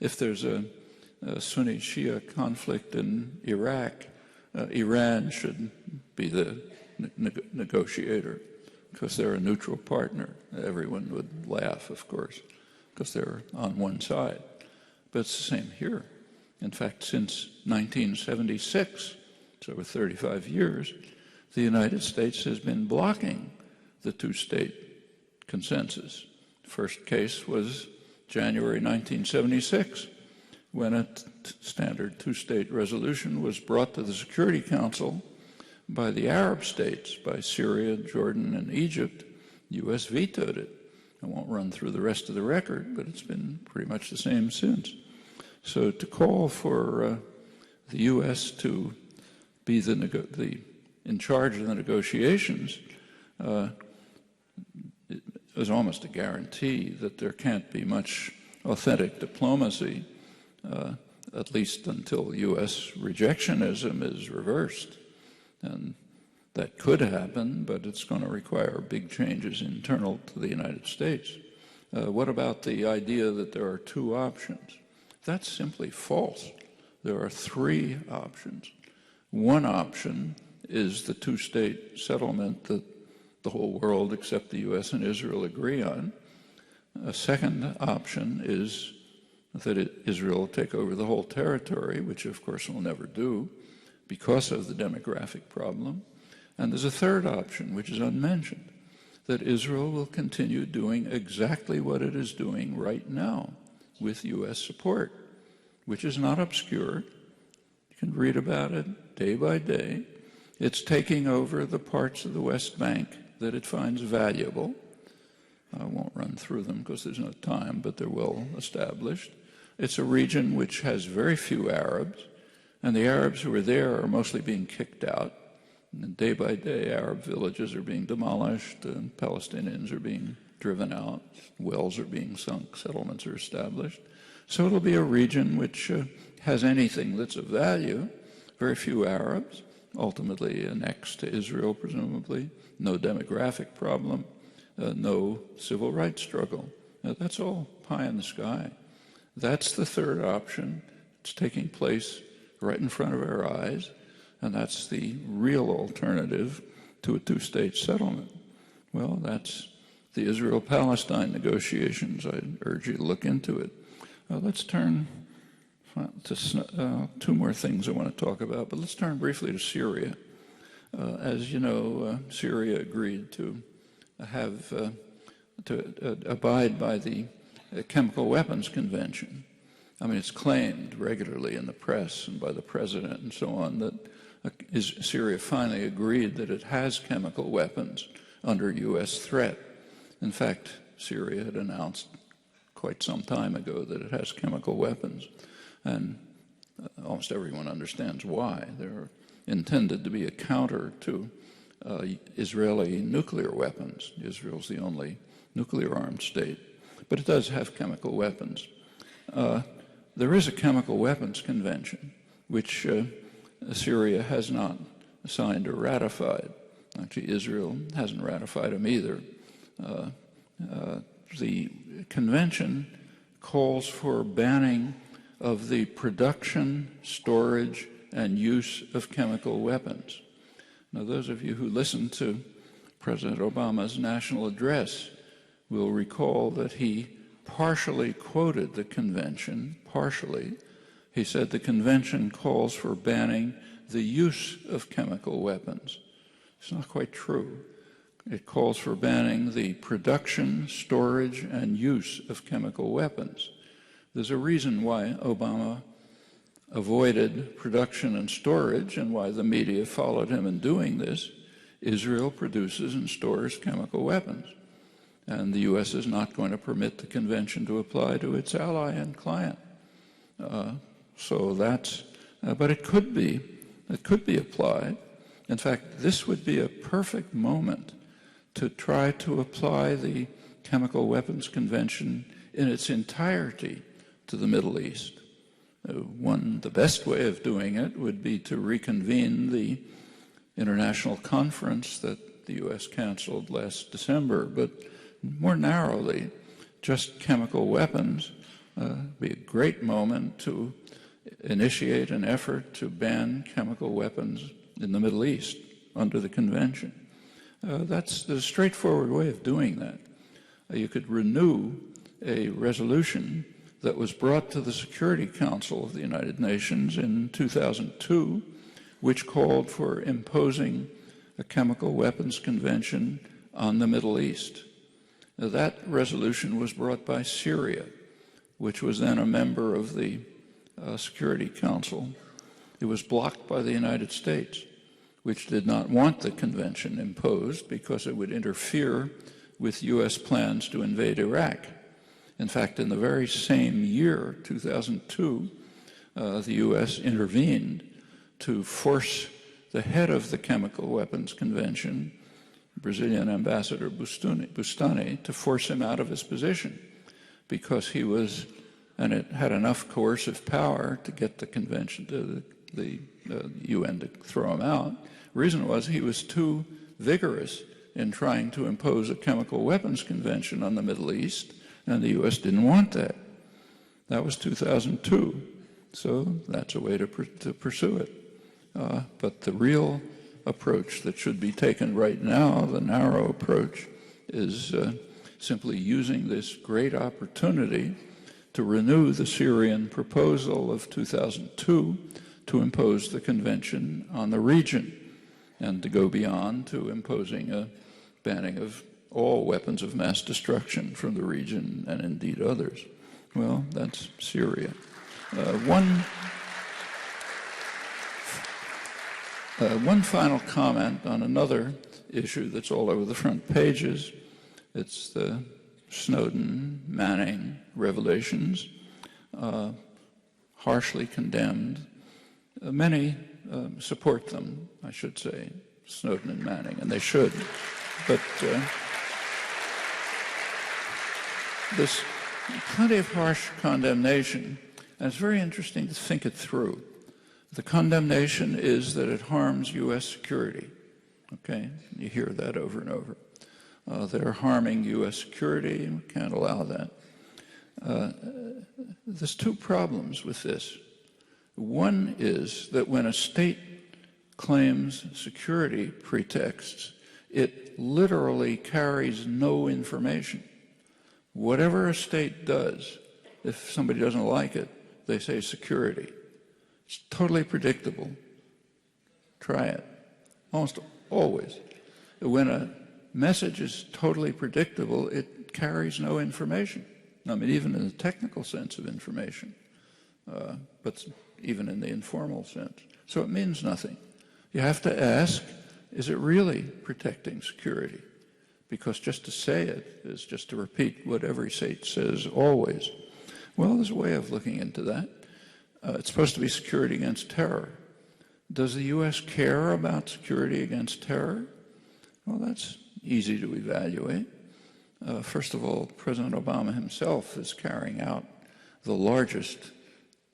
C: if there's a Sunni-Shia conflict in Iraq, Iran should be the negotiator because they're a neutral partner. Everyone would laugh, of course, because they're on one side. But it's the same here. In fact, since 1976, so over 35 years, the United States has been blocking the two-state consensus. First case was January 1976, when a standard two-state resolution was brought to the Security Council by the Arab states, by Syria, Jordan, and Egypt. The U.S. vetoed it. I won't run through the rest of the record, but it's been pretty much the same since. So to call for the U.S. to be in charge of the negotiations is almost a guarantee that there can't be much authentic diplomacy, at least until U.S. rejectionism is reversed. And that could happen, but it's going to require big changes internal to the United States. What about the idea that there are two options? That's simply false. there are three options. One option is the two-state settlement that the whole world except the U.S. and Israel agree on. A second option is that Israel will take over the whole territory, which of course will never do because of the demographic problem. And there's a third option, which is unmentioned, that Israel will continue doing exactly what it is doing right now with U.S. support, which is not obscure. You can read about it day by day. It's taking over the parts of the West Bank that it finds valuable. I won't run through them because there's no time, but they're well established. It's a region which has very few Arabs, and the Arabs who are there are mostly being kicked out. And day by day, Arab villages are being demolished, and Palestinians are being driven out, wells are being sunk, settlements are established. So it'll be a region which has anything that's of value, very few Arabs, ultimately annexed to Israel, presumably, no demographic problem, no civil rights struggle. That's all pie in the sky. That's the third option. It's taking place right in front of our eyes, and that's the real alternative to a two-state settlement. Well, that's the Israel-Palestine negotiations. I urge you to look into it. Let's turn to two more things I want to talk about, but let's turn briefly to Syria. As you know, Syria agreed to abide by the Chemical Weapons Convention. I mean, it's claimed regularly in the press and by the president and so on that Syria finally agreed that it has chemical weapons under U.S. threat. In fact, Syria had announced quite some time ago that it has chemical weapons, and almost everyone understands why. They're intended to be a counter to Israeli nuclear weapons. Israel's the only nuclear-armed state, but it does have chemical weapons. There is a chemical weapons convention, which Syria has not signed or ratified. Actually, Israel hasn't ratified them either. The convention calls for banning of the production, storage, and use of chemical weapons. Now, those of you who listened to President Obama's national address will recall that he partially quoted the convention, partially. He said the convention calls for banning the use of chemical weapons. It's not quite true. It calls for banning the production, storage, and use of chemical weapons. There's a reason why Obama avoided production and storage and why the media followed him in doing this. Israel produces and stores chemical weapons, and the U.S. is not going to permit the convention to apply to its ally and client. But it could be applied. In fact, this would be a perfect moment to try to apply the Chemical Weapons Convention in its entirety to the Middle East. The best way of doing it would be to reconvene the international conference that the U.S. canceled last December, but more narrowly, just chemical weapons be a great moment to initiate an effort to ban chemical weapons in the Middle East under the convention. That's the straightforward way of doing that. You could renew a resolution that was brought to the Security Council of the United Nations in 2002, which called for imposing a chemical weapons convention on the Middle East. Now, that resolution was brought by Syria, which was then a member of the Security Council. It was blocked by the United States, which did not want the convention imposed because it would interfere with U.S. plans to invade Iraq. In fact, in the very same year, 2002, the U.S. intervened to force the head of the Chemical Weapons Convention, Brazilian Ambassador Bustani, to force him out of his position because he was, and it had enough coercive power to get the convention, the UN to throw him out. The reason was he was too vigorous in trying to impose a chemical weapons convention on the Middle East, and the U.S. didn't want that. That was 2002. So that's a way to pursue it. But the real approach that should be taken right now, the narrow approach, is simply using this great opportunity to renew the Syrian proposal of 2002 to impose the Convention on the region and to go beyond to imposing a banning of all weapons of mass destruction from the region and indeed others. Well, that's Syria. One final comment on another issue that's all over the front pages. It's the Snowden-Manning revelations, harshly condemned. Many support them, I should say, Snowden and Manning, and they should. But there's plenty of harsh condemnation, and it's very interesting to think it through. The condemnation is that it harms U.S. security. Okay? You hear that over and over. They're harming U.S. security, and we can't allow that. There's two problems with this. One is that when a state claims security pretexts, it literally carries no information. Whatever a state does, if somebody doesn't like it, they say security. It's totally predictable. Try it. Almost always. When a message is totally predictable, it carries no information. I mean, even in the technical sense of information, but even in the informal sense. So it means nothing. You have to ask, is it really protecting security? Because just to say it is just to repeat what every state says always. Well, there's a way of looking into that. It's supposed to be security against terror. Does the U.S. care about security against terror? Well, that's easy to evaluate. First of all, President Obama himself is carrying out the largest,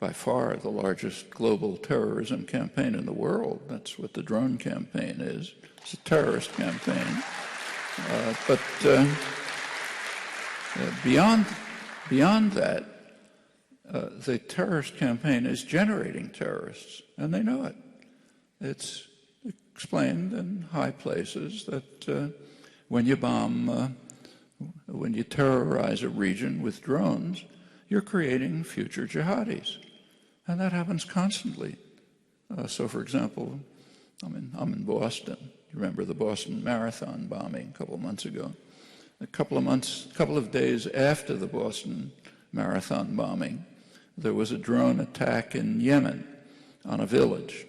C: by far the largest global terrorism campaign in the world. That's what the drone campaign is. It's a terrorist campaign. But beyond that, the terrorist campaign is generating terrorists, and they know it. It's explained in high places that when you bomb, when you terrorize a region with drones, you're creating future jihadis. And that happens constantly. So, for example, I'm in Boston. You remember the Boston Marathon bombing a couple of months ago. A couple of days after the Boston Marathon bombing, there was a drone attack in Yemen on a village.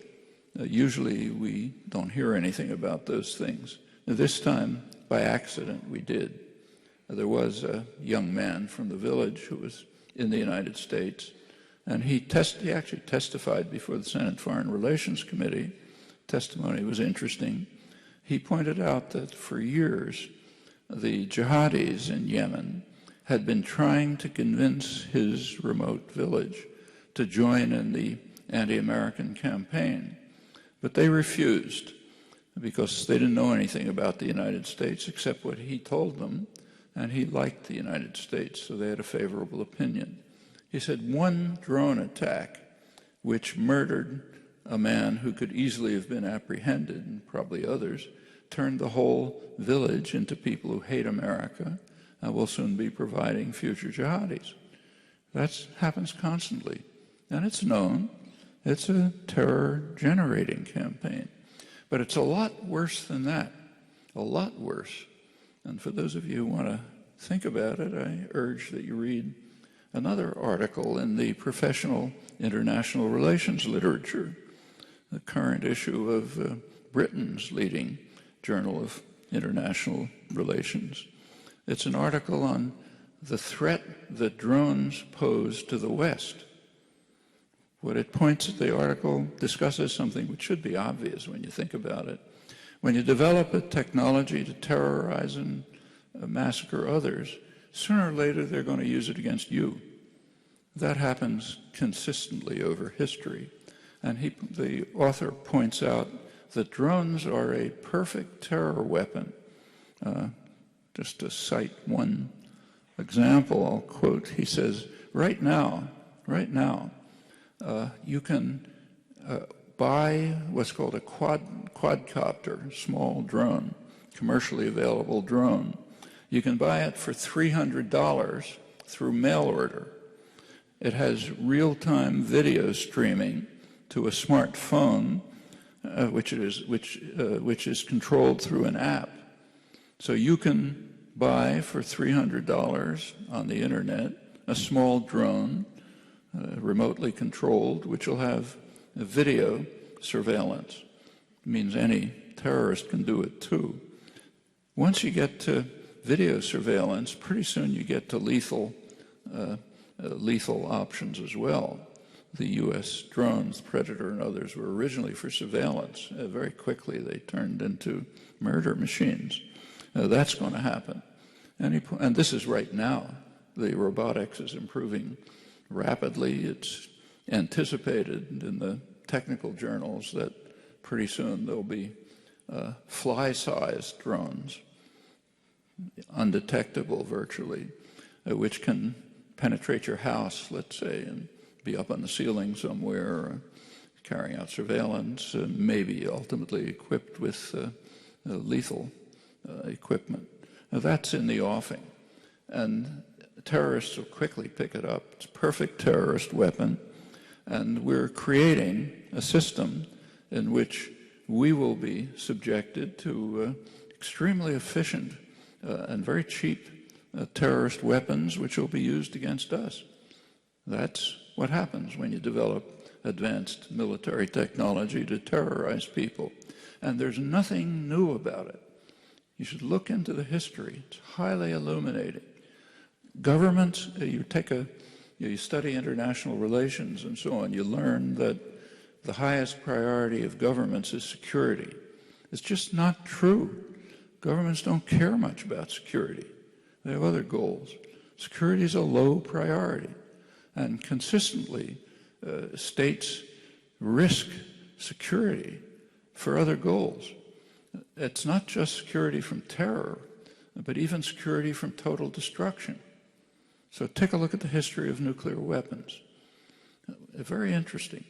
C: Usually we don't hear anything about those things. This time, by accident, we did. There was a young man from the village who was in the United States, and he actually testified before the Senate Foreign Relations Committee. Testimony was interesting. He pointed out that for years, the jihadis in Yemen had been trying to convince his remote village to join in the anti-American campaign. But they refused because they didn't know anything about the United States except what he told them, and he liked the United States, so they had a favorable opinion. He said one drone attack, which murdered a man who could easily have been apprehended, and probably others, turned the whole village into people who hate America and will soon be providing future jihadis. That happens constantly, and it's known. It's a terror-generating campaign. But it's a lot worse than that, a lot worse. And for those of you who want to think about it, I urge that you read another article in the professional international relations literature, the current issue of Britain's leading journal of international relations. It's an article on the threat that drones pose to the West. What it points at, the article discusses something which should be obvious when you think about it. When you develop a technology to terrorize and massacre others, sooner or later they're going to use it against you. That happens consistently over history. And the author points out that drones are a perfect terror weapon. Just to cite one example, I'll quote, he says, right now, You can buy what's called a quadcopter, small drone, commercially available drone. You can buy it for $300 through mail order. It has real-time video streaming to a smartphone, which is controlled through an app. So you can buy for $300 on the internet a small drone, remotely controlled, which will have video surveillance. It means any terrorist can do it too. Once you get to video surveillance, pretty soon you get to lethal options as well. The U.S. drones, Predator and others, were originally for surveillance. Very quickly they turned into murder machines. That's going to happen. And this is right now. The robotics is improving rapidly. It's anticipated in the technical journals that pretty soon there'll be fly-sized drones, undetectable virtually, which can penetrate your house, let's say, and be up on the ceiling somewhere, carrying out surveillance, and maybe ultimately equipped with lethal equipment. Now, that's in the offing, and terrorists will quickly pick it up. It's a perfect terrorist weapon, and we're creating a system in which we will be subjected to extremely efficient and very cheap terrorist weapons which will be used against us. That's what happens when you develop advanced military technology to terrorize people. And there's nothing new about it. You should look into the history. It's highly illuminating. Governments, you study international relations and so on, you learn that the highest priority of governments is security. It's just not true. Governments don't care much about security. They have other goals. Security is a low priority. And consistently, states risk security for other goals. It's not just security from terror, but even security from total destruction. So take a look at the history of nuclear weapons. Very interesting.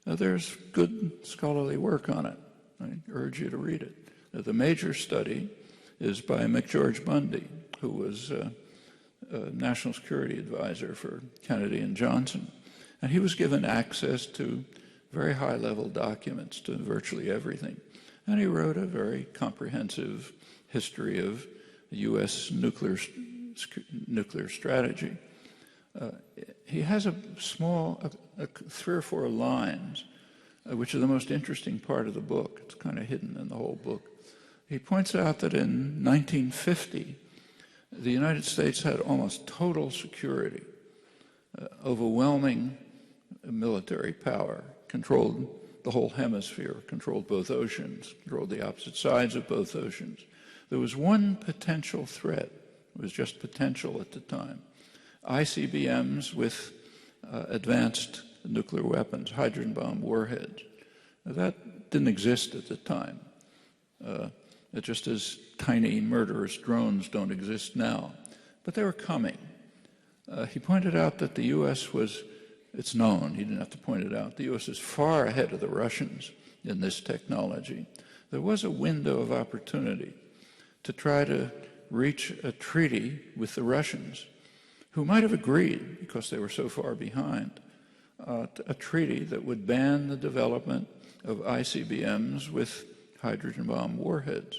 C: There's good scholarly work on it. I urge you to read it. The major study is by McGeorge Bundy, who was a national security advisor for Kennedy and Johnson. And he was given access to very high-level documents, to virtually everything. And he wrote a very comprehensive history of the U.S. nuclear strategy. He has a small, 3 or 4 lines, which are the most interesting part of the book. It's kind of hidden in the whole book. He points out that in 1950, the United States had almost total security, overwhelming military power, controlled the whole hemisphere, controlled both oceans, controlled the opposite sides of both oceans. There was one potential threat. It was just potential at the time. ICBMs with advanced nuclear weapons, hydrogen bomb warheads. Now, that didn't exist at the time. Just as tiny murderous drones don't exist now. But they were coming. He pointed out that the U.S. was, it's known, he didn't have to point it out, the U.S. is far ahead of the Russians in this technology. There was a window of opportunity to try to reach a treaty with the Russians, who might have agreed, because they were so far behind, a treaty that would ban the development of ICBMs with hydrogen bomb warheads.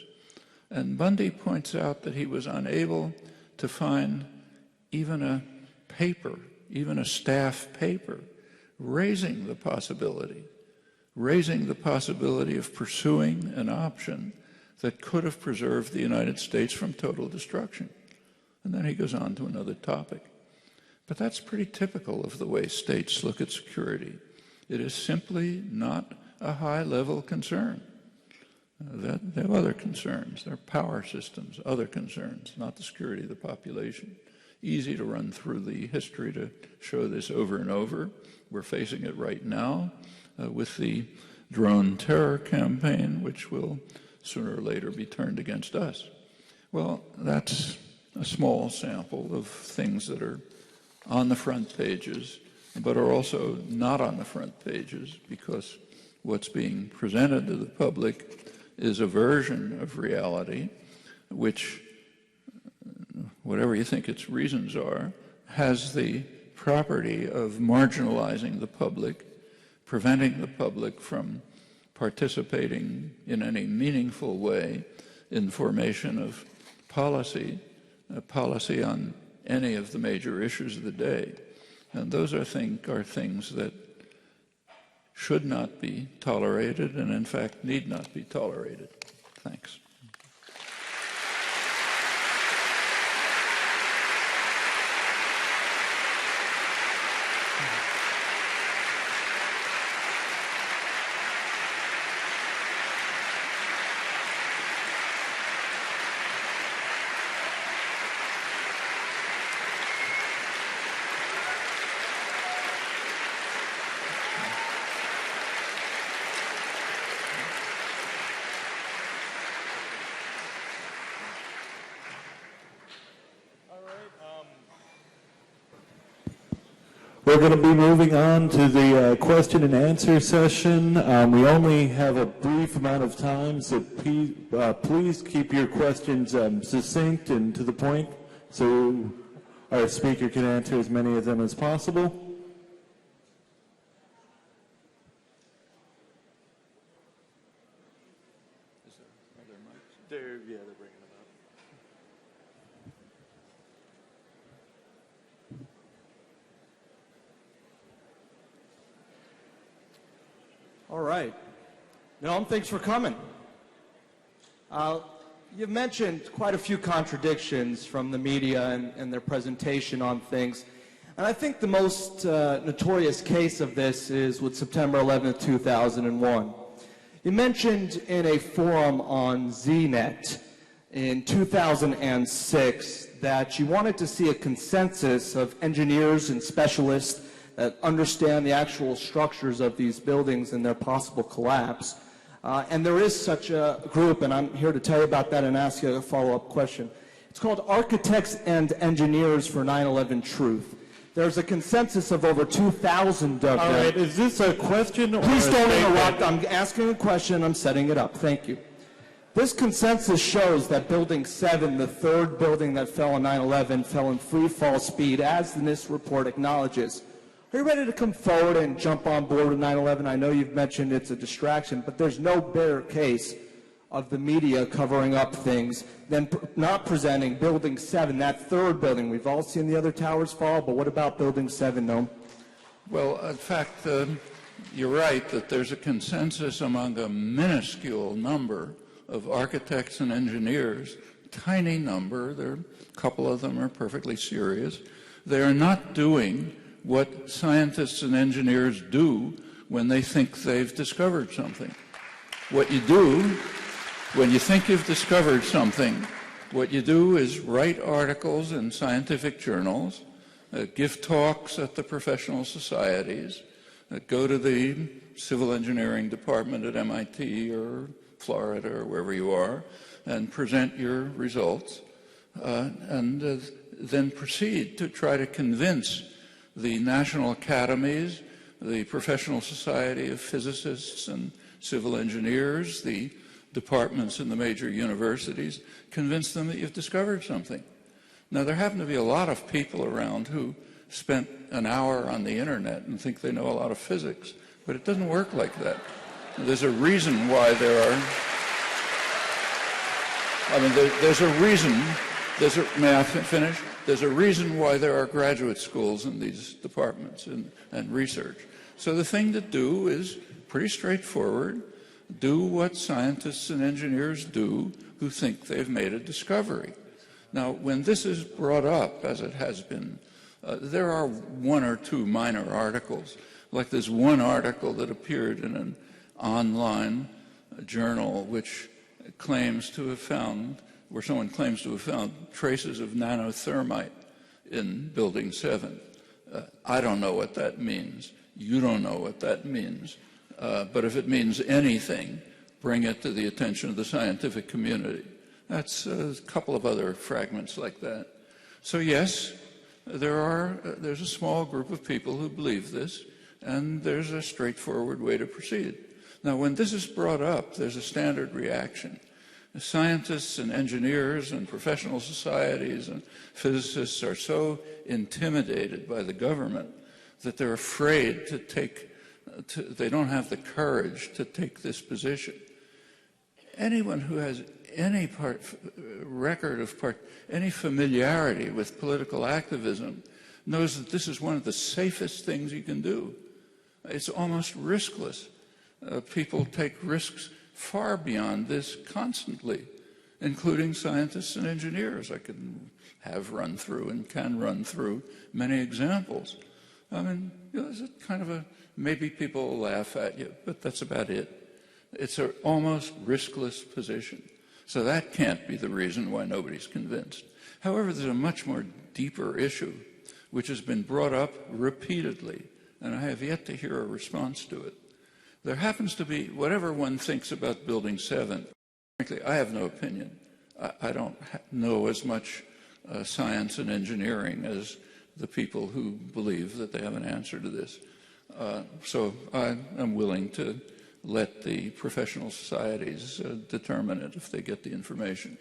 C: And Bundy points out that he was unable to find even a paper, even a staff paper, raising the possibility of pursuing an option that could have preserved the United States from total destruction. And then he goes on to another topic. But that's pretty typical of the way states look at security. It is simply not a high-level concern. They have other concerns. There are power systems, other concerns, not the security of the population. Easy to run through the history to show this over and over. We're facing it right now with the drone terror campaign, which will sooner or later be turned against us. Well, that's a small sample of things that are on the front pages but are also not on the front pages because what's being presented to the public is a version of reality which, whatever you think its reasons are, has the property of marginalizing the public, preventing the public from participating in any meaningful way in formation of policy on any of the major issues of the day. And those are things that should not be tolerated and in fact need not be tolerated. Thanks.
A: We're going to be moving on to the question and answer session. We only have a brief amount of time, so please keep your questions succinct and to the point so our speaker can answer as many of them as possible.
D: They're bringing them up. All right. Noam, thanks for coming. You've mentioned quite a few contradictions from the media and their presentation on things. And I think the most notorious case of this is with September 11th, 2001. You mentioned in a forum on ZNet in 2006 that you wanted to see a consensus of engineers and specialists that understand the actual structures of these buildings and their possible collapse. And there is such a group, and I'm here to tell you about that and ask you a follow-up question. It's called Architects and Engineers for 9/11 Truth. There's a consensus of over 2,000 of them.
A: All right, is this a question or
D: Please
A: a
D: don't
A: statement?
D: interrupt. I'm asking a question. I'm setting it up. Thank you. This consensus shows that Building 7, the third building that fell on 9/11, fell in free fall speed, as this report acknowledges. Are you ready to come forward and jump on board with 9/11? I know you've mentioned it's a distraction, but there's no better case of the media covering up things than not presenting Building 7, that third building. We've all seen the other towers fall, but what about Building 7, Noam?
C: Well, in fact, you're right that there's a consensus among a minuscule number of architects and engineers, tiny number. A couple of them are perfectly serious. They are not doing what scientists and engineers do when they think they've discovered something. What you do, when you think you've discovered something, what you do is write articles in scientific journals, give talks at the professional societies, go to the civil engineering department at MIT or Florida or wherever you are, and present your results, and then proceed to try to convince the national academies, the professional society of physicists and civil engineers, the departments in the major universities, convince them that you've discovered something. Now, there happen to be a lot of people around who spent an hour on the internet and think they know a lot of physics, but it doesn't work like that. There's a reason why there are, there's a reason, may I finish? There's a reason why there are graduate schools in these departments and research. So the thing to do is pretty straightforward. Do what scientists and engineers do who think they've made a discovery. Now, when this is brought up, as it has been, there are one or two minor articles, like this one article that appeared in an online journal which claims to have found, where someone claims to have found traces of nanothermite in Building 7. I don't know what that means. You don't know what that means. But if it means anything, bring it to the attention of the scientific community. That's a couple of other fragments like that. So yes, there's a small group of people who believe this, and there's a straightforward way to proceed. Now, when this is brought up, there's a standard reaction. Scientists and engineers and professional societies and physicists are so intimidated by the government that they're afraid they don't have the courage to take this position. Anyone who has any any familiarity with political activism knows that this is one of the safest things you can do. It's almost riskless. People take risks far beyond this constantly, including scientists and engineers. I can have run through and can run through many examples. I mean, it's a kind of maybe people will laugh at you, but that's about it. It's an almost riskless position. So that can't be the reason why nobody's convinced. However, there's a much more deeper issue, which has been brought up repeatedly, and I have yet to hear a response to it. There happens to be, whatever one thinks about Building 7, frankly, I have no opinion. I don't know as much science and engineering as the people who believe that they have an answer to this. So I am willing to let the professional societies determine it if they get the information.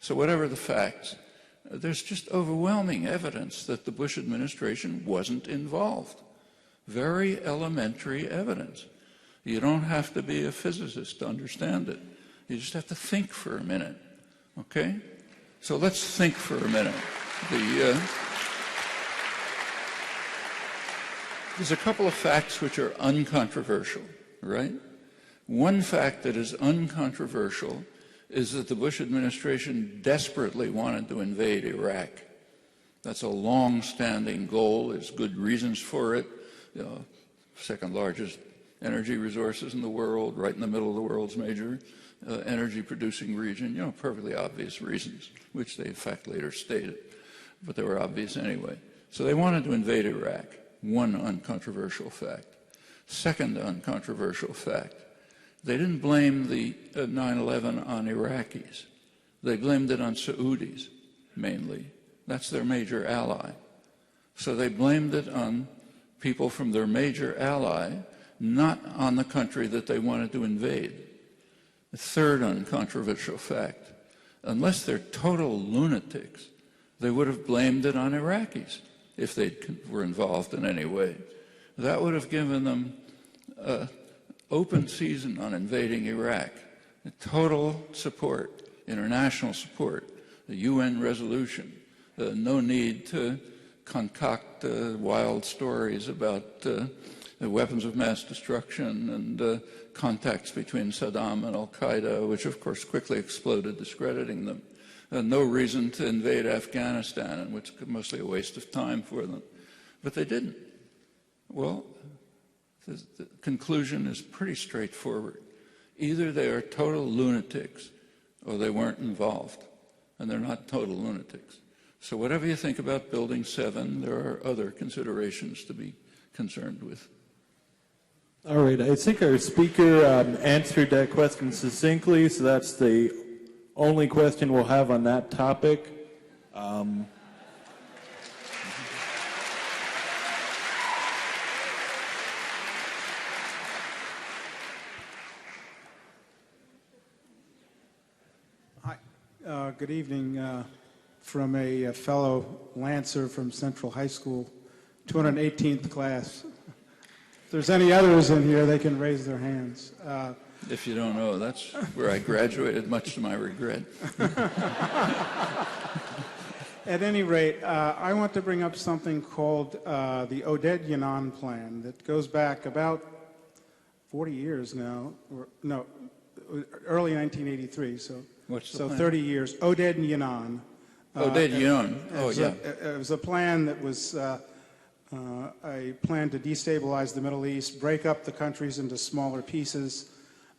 C: So whatever the facts, there's just overwhelming evidence that the Bush administration wasn't involved. Very elementary evidence. You don't have to be a physicist to understand it. You just have to think for a minute, okay? So let's think for a minute. There's a couple of facts which are uncontroversial, right? One fact that is uncontroversial is that the Bush administration desperately wanted to invade Iraq. That's a long-standing goal. There's good reasons for it. Second largest energy resources in the world, right in the middle of the world's major energy-producing region. Perfectly obvious reasons, which they in fact later stated, but they were obvious anyway. So they wanted to invade Iraq. One uncontroversial fact. Second uncontroversial fact. They didn't blame the 9/11 on Iraqis. They blamed it on Saudis, mainly. That's their major ally. So they blamed it on people from their major ally, not on the country that they wanted to invade. The third uncontroversial fact. Unless they're total lunatics, they would have blamed it on Iraqis if they were involved in any way. That would have given them open season on invading Iraq. Total support, international support, the UN resolution, no need to concoct wild stories about the weapons of mass destruction and contacts between Saddam and Al-Qaeda, which of course quickly exploded, discrediting them. No reason to invade Afghanistan, and which was mostly a waste of time for them. But they didn't. Well, the conclusion is pretty straightforward. Either they are total lunatics or they weren't involved, and they're not total lunatics. So whatever you think about Building 7, there are other considerations to be concerned with.
A: All right, I think our speaker answered that question succinctly, so that's the only question we'll have on that topic.
E: Hi, good evening. From a fellow Lancer from Central High School, 218th class. If there's any others in here, they can raise their hands.
C: If you don't know, that's where I graduated, much to my regret.
E: At any rate, I want to bring up something called the Oded-Yanon Plan that goes back about 40 years now, or no, early 1983, so,
C: What's the
E: so
C: plan?
E: 30 years. Oded-Yanon.
C: Oded-Yanon, oh yeah.
E: It was a plan that was a plan to destabilize the Middle East, break up the countries into smaller pieces,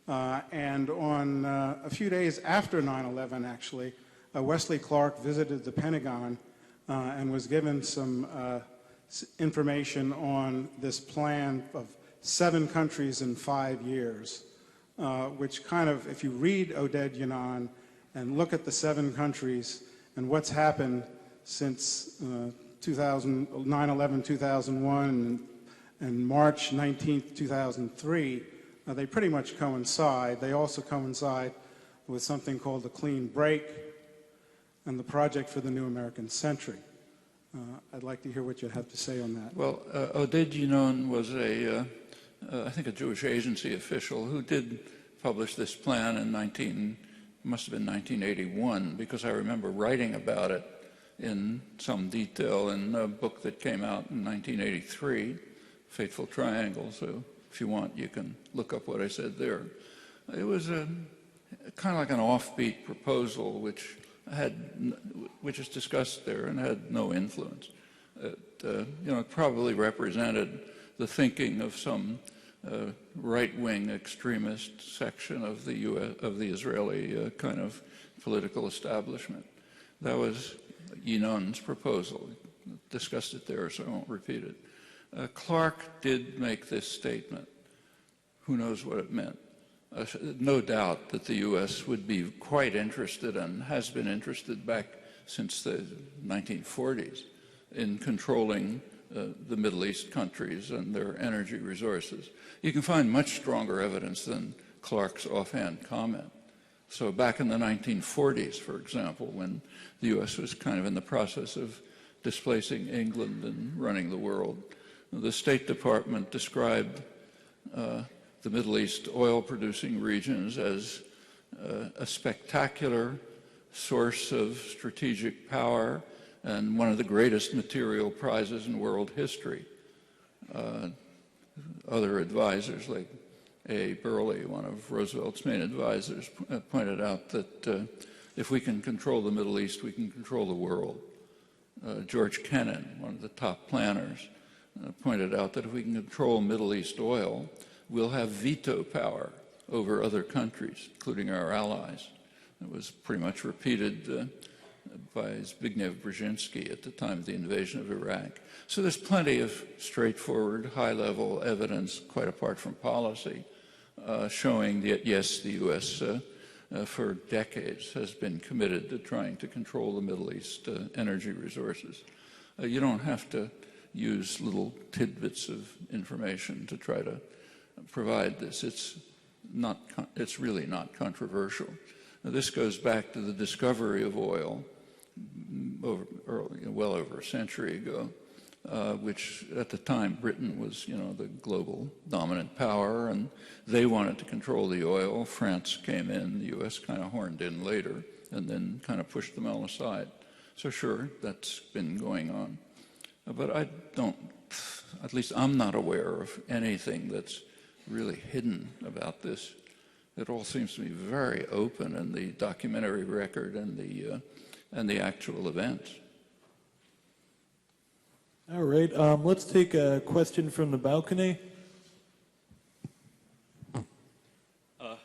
E: and on a few days after 9/11, actually, Wesley Clark visited the Pentagon and was given some information on this plan of 7 countries in 5 years, which kind of, if you read Oded-Yanon and look at the 7 countries and what's happened since 9/11/2001 and March 19th, 2003, they pretty much coincide. They also coincide with something called the Clean Break and the Project for the New American Century. I'd like to hear what you have to say on that.
C: Well, Oded Yinon was I think a Jewish agency official who did publish this plan in must have been 1981, because I remember writing about it in some detail in a book that came out in 1983, Fateful Triangle. So if you want, you can look up what I said there. It was kind of like an offbeat proposal, which is discussed there and had no influence. It probably represented the thinking of some right-wing extremist section of the Israeli kind of political establishment. That was Yinon's proposal. Discussed it there, so I won't repeat it. Clark did make this statement. Who knows what it meant? No doubt that the U.S. would be quite interested, and has been interested back since the 1940s, in controlling the Middle East countries and their energy resources. You can find much stronger evidence than Clark's offhand comment. So back in the 1940s, for example, when the U.S. was kind of in the process of displacing England and running the world, the State Department described the Middle East oil-producing regions as a spectacular source of strategic power and one of the greatest material prizes in world history. Other advisors, like A. Burley, one of Roosevelt's main advisors, pointed out that if we can control the Middle East, we can control the world. George Kennan, one of the top planners, pointed out that if we can control Middle East oil, we'll have veto power over other countries, including our allies. It was pretty much repeated by Zbigniew Brzezinski at the time of the invasion of Iraq. So there's plenty of straightforward, high-level evidence, quite apart from policy, showing that, yes, the U.S. For decades has been committed to trying to control the Middle East energy resources. You don't have to use little tidbits of information to try to provide this. It's really not controversial. Now, this goes back to the discovery of oil well over a century ago, which at the time Britain was, the global dominant power, and they wanted to control the oil. France came in, the U.S. kind of horned in later, and then kind of pushed them all aside. So sure, that's been going on. But I don't, at least I'm not aware of anything that's really hidden about this. It all seems to be very open in the documentary record and the actual events.
A: All right, let's take a question from the balcony.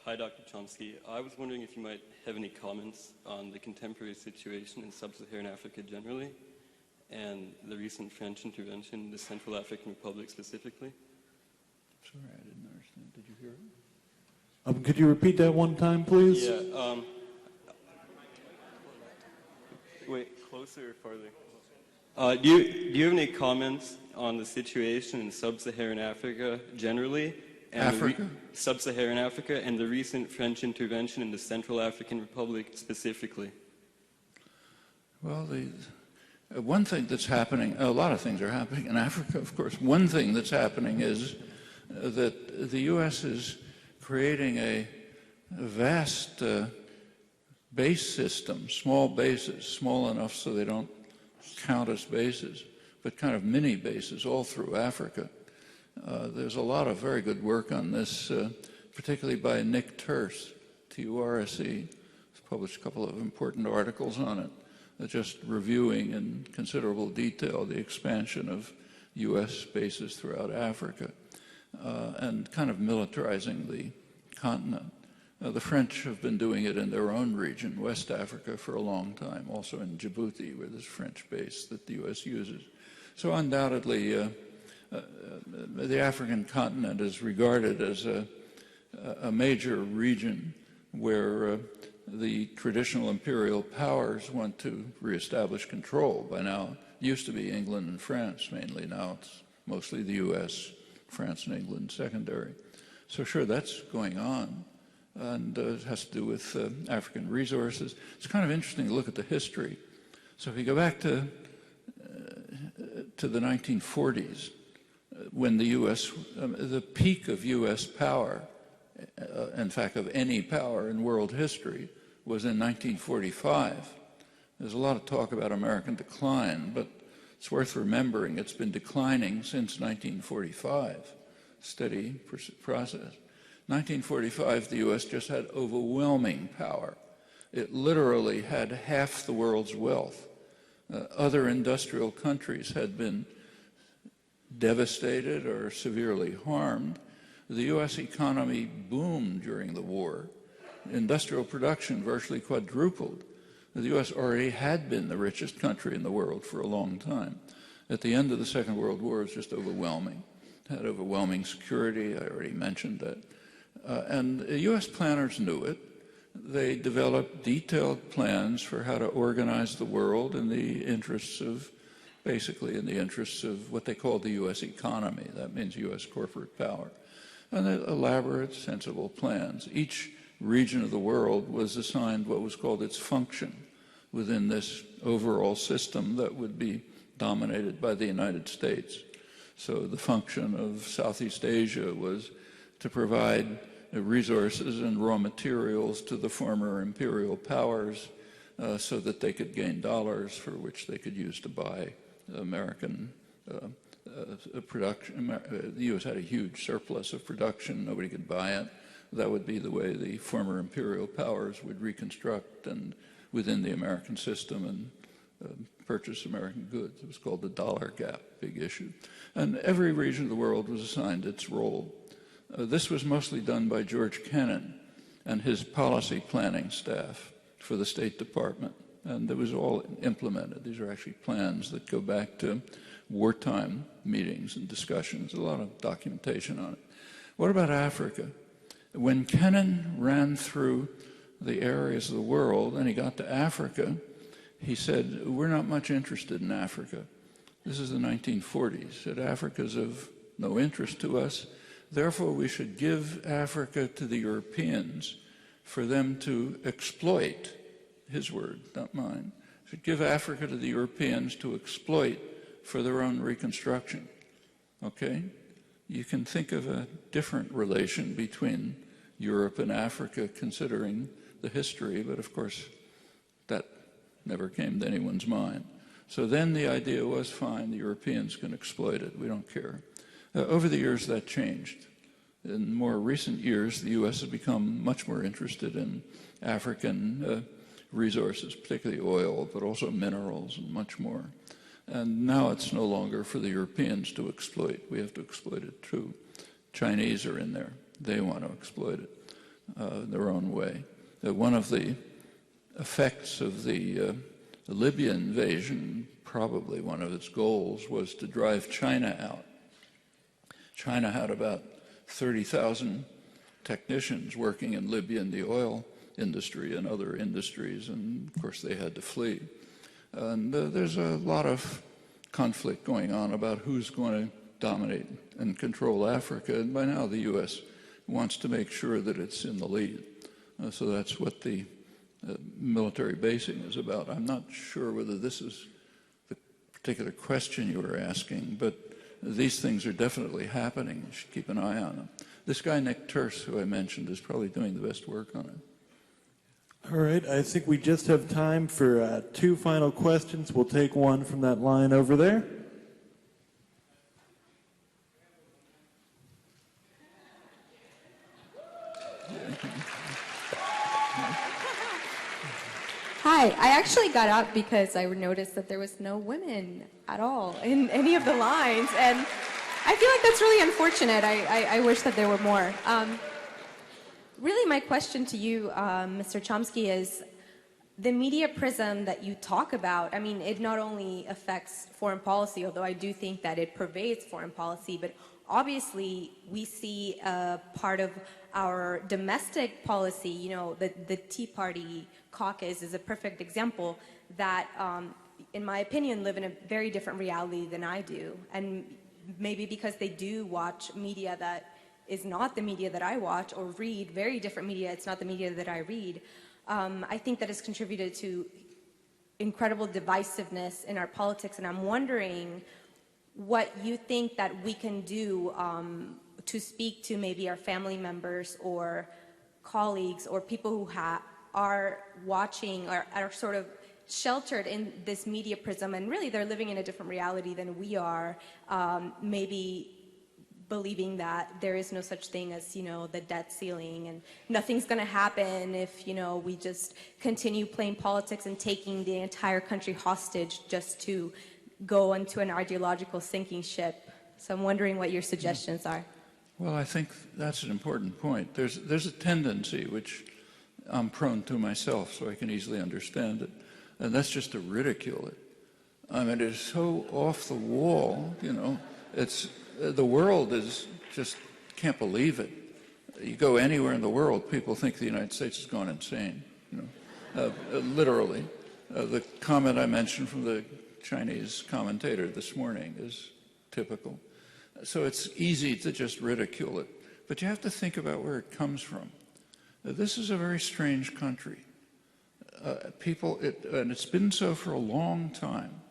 F: Hi, Dr. Chomsky. I was wondering if you might have any comments on the contemporary situation in sub-Saharan Africa generally, and the recent French intervention in the Central African Republic specifically.
C: Sorry, I didn't understand. Did you hear it?
A: Could you repeat that one time, please?
F: Yeah. Wait, closer or farther? Do you have any comments on the situation in sub-Saharan Africa generally? And sub-Saharan Africa, and the recent French intervention in the Central African Republic specifically?
C: Well, one thing that's happening, a lot of things are happening in Africa, of course. One thing that's happening is that the U.S. is creating a vast base system, small bases, small enough so they don't count as bases, but kind of mini bases all through Africa. There's a lot of very good work on this, particularly by Nick Turse, T-U-R-S-E. He's published a couple of important articles on it, just reviewing in considerable detail the expansion of U.S. bases throughout Africa and kind of militarizing the continent. The French have been doing it in their own region, West Africa, for a long time, also in Djibouti, where there's a French base that the U.S. uses. So undoubtedly, the African continent is regarded as a major region where the traditional imperial powers want to reestablish control. By now, Used to be England and France mainly. Now it's mostly the U.S., France and England secondary. So sure, that's going on, and it has to do with African resources. It's kind of interesting to look at the history. So if you go back to the 1940s, when the U.S., the peak of U.S. power, in fact of any power in world history, was in 1945. There's a lot of talk about American decline, but it's worth remembering it's been declining since 1945, steady process. 1945, the U.S. just had overwhelming power. It literally had half the world's wealth. Other industrial countries had been devastated or severely harmed. The U.S. economy boomed during the war. Industrial production virtually quadrupled. The U.S. already had been the richest country in the world for a long time. At the end of the Second World War, it was just overwhelming. It had overwhelming security, I already mentioned that. And U.S. planners knew it. They developed detailed plans for how to organize the world in the interests of, basically in the interests of what they called the U.S. economy. That means U.S. corporate power. And elaborate, sensible plans. Each region of the world was assigned what was called its function within this overall system that would be dominated by the United States. So the function of Southeast Asia was to provide resources and raw materials to the former imperial powers so that they could gain dollars for which they could use to buy American production. The U.S. had a huge surplus of production. Nobody could buy it. That would be the way the former imperial powers would reconstruct and within the American system and purchase American goods. It was called the dollar gap, big issue. And every region of the world was assigned its role. This was mostly done by George Kennan and his policy planning staff for the State Department. And it was all implemented. These are actually plans that go back to wartime meetings and discussions, a lot of documentation on it. What about Africa? When Kennan ran through the areas of the world and he got to Africa, he said, we're not much interested in Africa. This is the 1940s. He said, Africa's of no interest to us. Therefore, we should give Africa to the Europeans for them to exploit. His word, not mine. We should give Africa to the Europeans to exploit for their own reconstruction. Okay? You can think of a different relation between Europe and Africa considering the history, but of course that never came to anyone's mind. So then the idea was, fine, the Europeans can exploit it, we don't care. Over the years that changed. In more recent years, the U.S. has become much more interested in African resources, particularly oil, but also minerals and much more. And now it's no longer for the Europeans to exploit. We have to exploit it too. Chinese are in there. They want to exploit it their own way. One of the effects of the Libya invasion, probably one of its goals, was to drive China out. China had about 30,000 technicians working in Libya in the oil industry and other industries, and of course they had to flee. And there's a lot of conflict going on about who's going to dominate and control Africa, and by now the U.S. wants to make sure that it's in the lead. So that's what the military basing is about. I'm not sure whether this is the particular question you were asking, but these things are definitely happening. You should keep an eye on them. This guy, Nick Terse, who I mentioned, is probably doing the best work on it.
A: All right, I think we just have time for two final questions. We'll take one from that line over there.
G: Hi, I actually got up because I noticed that there was no women at all in any of the lines, and I feel like that's really unfortunate. I wish that there were more. Really, my question to you, Mr. Chomsky, is the media prism that you talk about. I mean, it not only affects foreign policy, although I do think that it pervades foreign policy, but obviously we see a part of our domestic policy, you know, the Tea Party caucus is a perfect example that in my opinion, live in a very different reality than I do. And maybe because they do watch media that is not the media that I watch, or read very different media, it's not the media that I read, I think that has contributed to incredible divisiveness in our politics. And I'm wondering what you think that we can do to speak to maybe our family members or colleagues or people who are watching or are sort of sheltered in this media prism, and really they're living in a different reality than we are, maybe believing that there is no such thing as, the debt ceiling, and nothing's going to happen if, we just continue playing politics and taking the entire country hostage just to go into an ideological sinking ship. So I'm wondering what your suggestions are.
C: Well, I think that's an important point. There's a tendency, which I'm prone to myself, so I can easily understand it, and that's just to ridicule it. I mean, it's so off the wall, it's the world is just can't believe it. You go anywhere in the world, people think the United States has gone insane, literally. The comment I mentioned from the Chinese commentator this morning is typical. So it's easy to just ridicule it, but you have to think about where it comes from. This is a very strange country. And it's been so for a long time.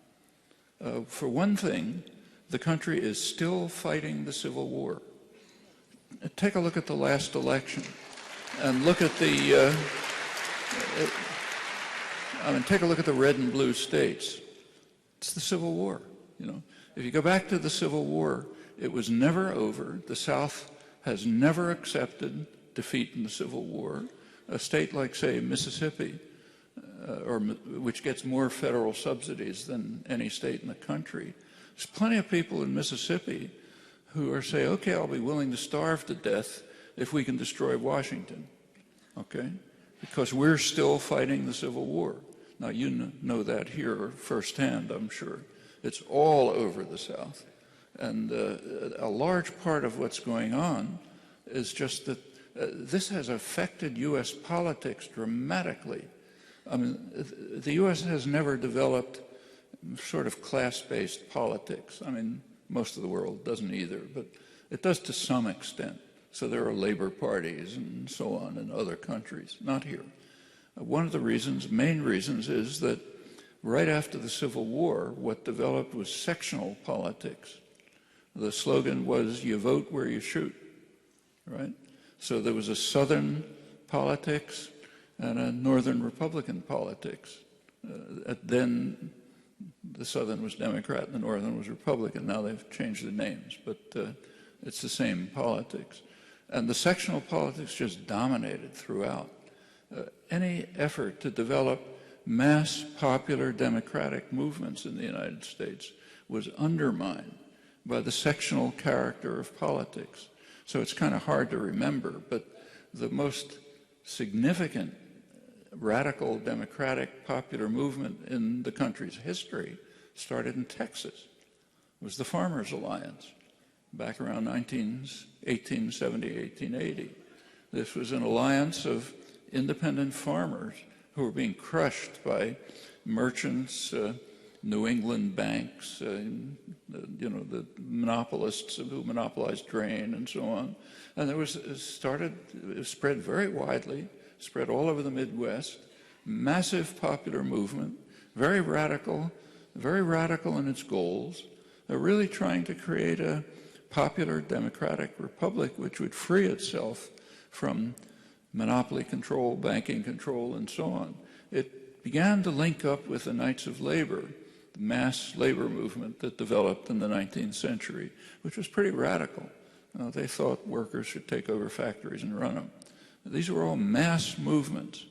C: For one thing, the country is still fighting the Civil War. Take a look at the last election, and look at the. Take a look at the red and blue states. It's the Civil War. If you go back to the Civil War, it was never over. The South has never accepted defeat in the Civil War. A state like, say, Mississippi, which gets more federal subsidies than any state in the country. There's plenty of people in Mississippi who are saying, okay, I'll be willing to starve to death if we can destroy Washington, okay? Because we're still fighting the Civil War. Now, you know that here firsthand, I'm sure. It's all over the South. And a large part of what's going on is just that this has affected U.S. politics dramatically. I mean, the U.S. has never developed sort of class-based politics. I mean, most of the world doesn't either, but it does to some extent. So there are labor parties and so on in other countries, not here. One of the main reasons is that right after the Civil War, what developed was sectional politics. The slogan was, you vote where you shoot, right? So there was a Southern politics and a Northern Republican politics. Then the Southern was Democrat and the Northern was Republican. Now they've changed the names, but it's the same politics. And the sectional politics just dominated throughout. Any effort to develop mass popular democratic movements in the United States was undermined by the sectional character of politics. So it's kind of hard to remember, but the most significant radical democratic popular movement in the country's history started in Texas. It was the Farmers Alliance back around 1870, 1880. This was an alliance of independent farmers who were being crushed by merchants, New England banks, the monopolists who monopolized grain and so on. And it spread very widely, spread all over the Midwest, massive popular movement, very radical in its goals. They're really trying to create a popular democratic republic which would free itself from monopoly control, banking control, and so on. It began to link up with the Knights of Labor, the mass labor movement that developed in the 19th century, which was pretty radical. They thought workers should take over factories and run them. These were all mass movements.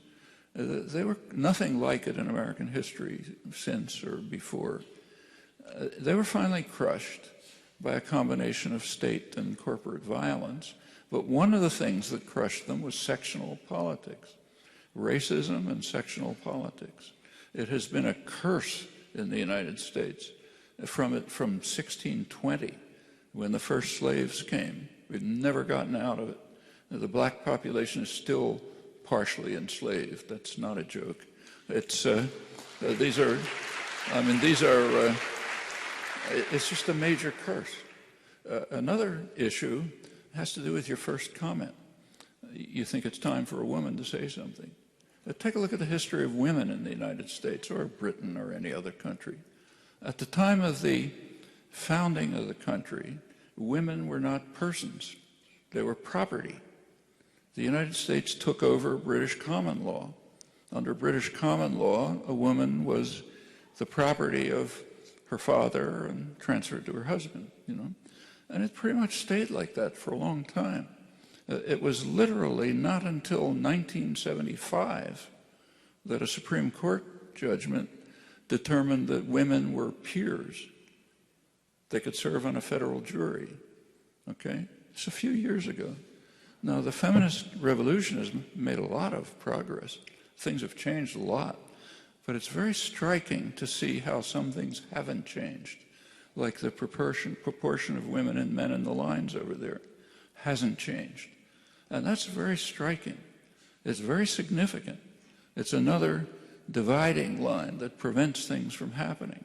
C: They were nothing like it in American history since or before. They were finally crushed by a combination of state and corporate violence. But one of the things that crushed them was sectional politics, racism and sectional politics. It has been a curse in the United States from 1620, when the first slaves came. We've never gotten out of it. The black population is still partially enslaved. That's not a joke. These are I mean, these are, it's just a major curse. Another issue has to do with your first comment. You think it's time for a woman to say something. Take a look at the history of women in the United States or Britain or any other country. At the time of the founding of the country, women were not persons. They were property. The United States took over British common law. Under British common law, a woman was the property of her father and transferred to her husband, you know. And it pretty much stayed like that for a long time. It was literally not until 1975 that a Supreme Court judgment determined that women were peers. They could serve on a federal jury, okay? It's a few years ago. Now, the feminist revolution has made a lot of progress. Things have changed a lot. But it's very striking to see how some things haven't changed, like the proportion of women and men in the lines over there hasn't changed. And that's very striking. It's very significant. It's another dividing line that prevents things from happening.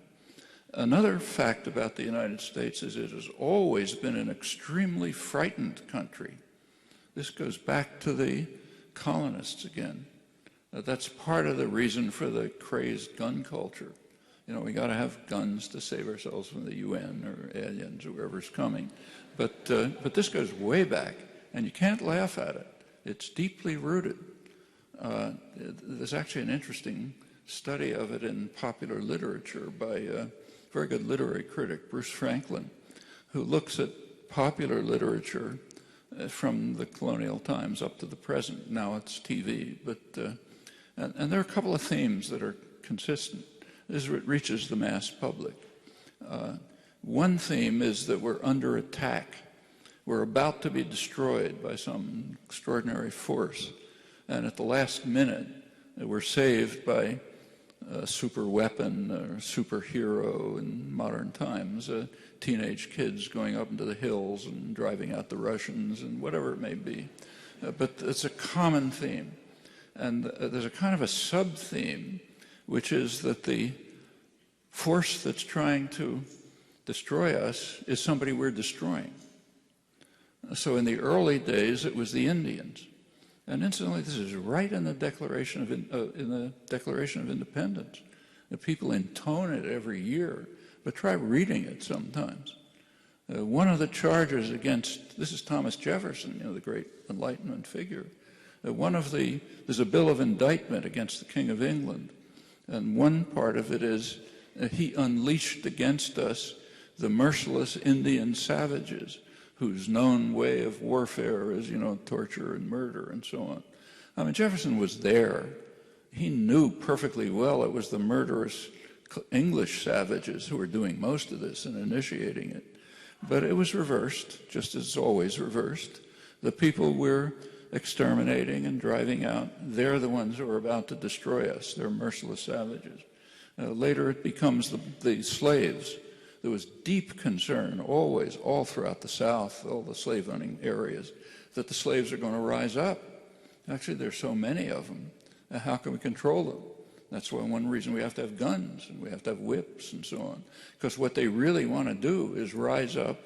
C: Another fact about the United States is it has always been an extremely frightened country. This goes back to the colonists again. That's part of the reason for the crazed gun culture. You know, we got to have guns to save ourselves from the UN or aliens or whoever's coming. But this goes way back, and you can't laugh at it. It's deeply rooted. There's actually an interesting study of it in popular literature by a very good literary critic, Bruce Franklin, who looks at popular literature from the colonial times up to the present. Now it's TV, but and there are a couple of themes that are consistent as it reaches the mass public. One theme is that we're under attack. We're about to be destroyed by some extraordinary force, and at the last minute, we're saved by a super weapon or superhero in modern times, teenage kids going up into the hills and driving out the Russians and whatever it may be. But it's a common theme. And there's a kind of a sub-theme, which is that the force that's trying to destroy us is somebody we're destroying. So in the early days, it was the Indians. And incidentally, this is right in the Declaration of Independence. The people intone it every year, but try reading it sometimes. One of the charges against, this is Thomas Jefferson, you know, the great Enlightenment figure. There's a bill of indictment against the King of England, and one part of it is he unleashed against us the merciless Indian savages whose known way of warfare is, you know, torture and murder and so on. I mean, Jefferson was there. He knew perfectly well it was the murderous English savages who were doing most of this and initiating it. But it was reversed, just as it's always reversed. The people we're exterminating and driving out, they're the ones who are about to destroy us. They're merciless savages. Later it becomes the slaves. There was deep concern always, all throughout the South, all the slave-owning areas, that the slaves are going to rise up. Actually, there's so many of them. How can we control them? That's why one reason we have to have guns and we have to have whips and so on. Because what they really want to do is rise up,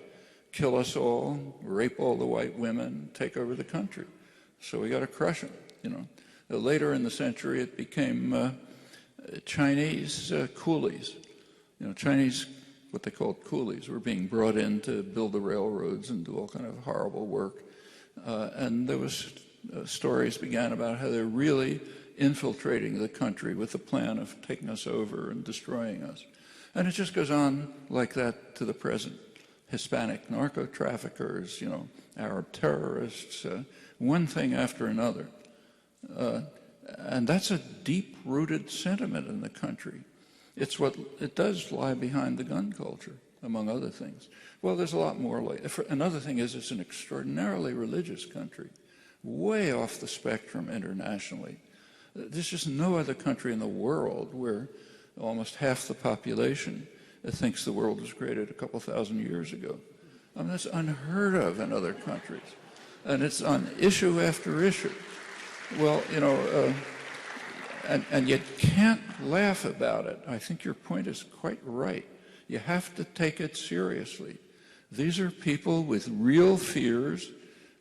C: kill us all, rape all the white women, take over the country. So we got to crush them, you know. Later in the century, it became Chinese coolies. You know, Chinese, what they called coolies, were being brought in to build the railroads and do all kind of horrible work. And there was stories began about how they're really infiltrating the country with the plan of taking us over and destroying us. And it just goes on like that to the present. Hispanic narco-traffickers, you know, Arab terrorists, one thing after another. And that's a deep-rooted sentiment in the country. It does lie behind the gun culture, among other things. Well, there's a lot more. Another thing is it's an extraordinarily religious country, way off the spectrum internationally. There's just no other country in the world where almost half the population thinks the world was created a couple thousand years ago. I mean, that's unheard of in other countries. And it's on issue after issue. Well, you know, And you can't laugh about it. I think your point is quite right. You have to take it seriously. These are people with real fears,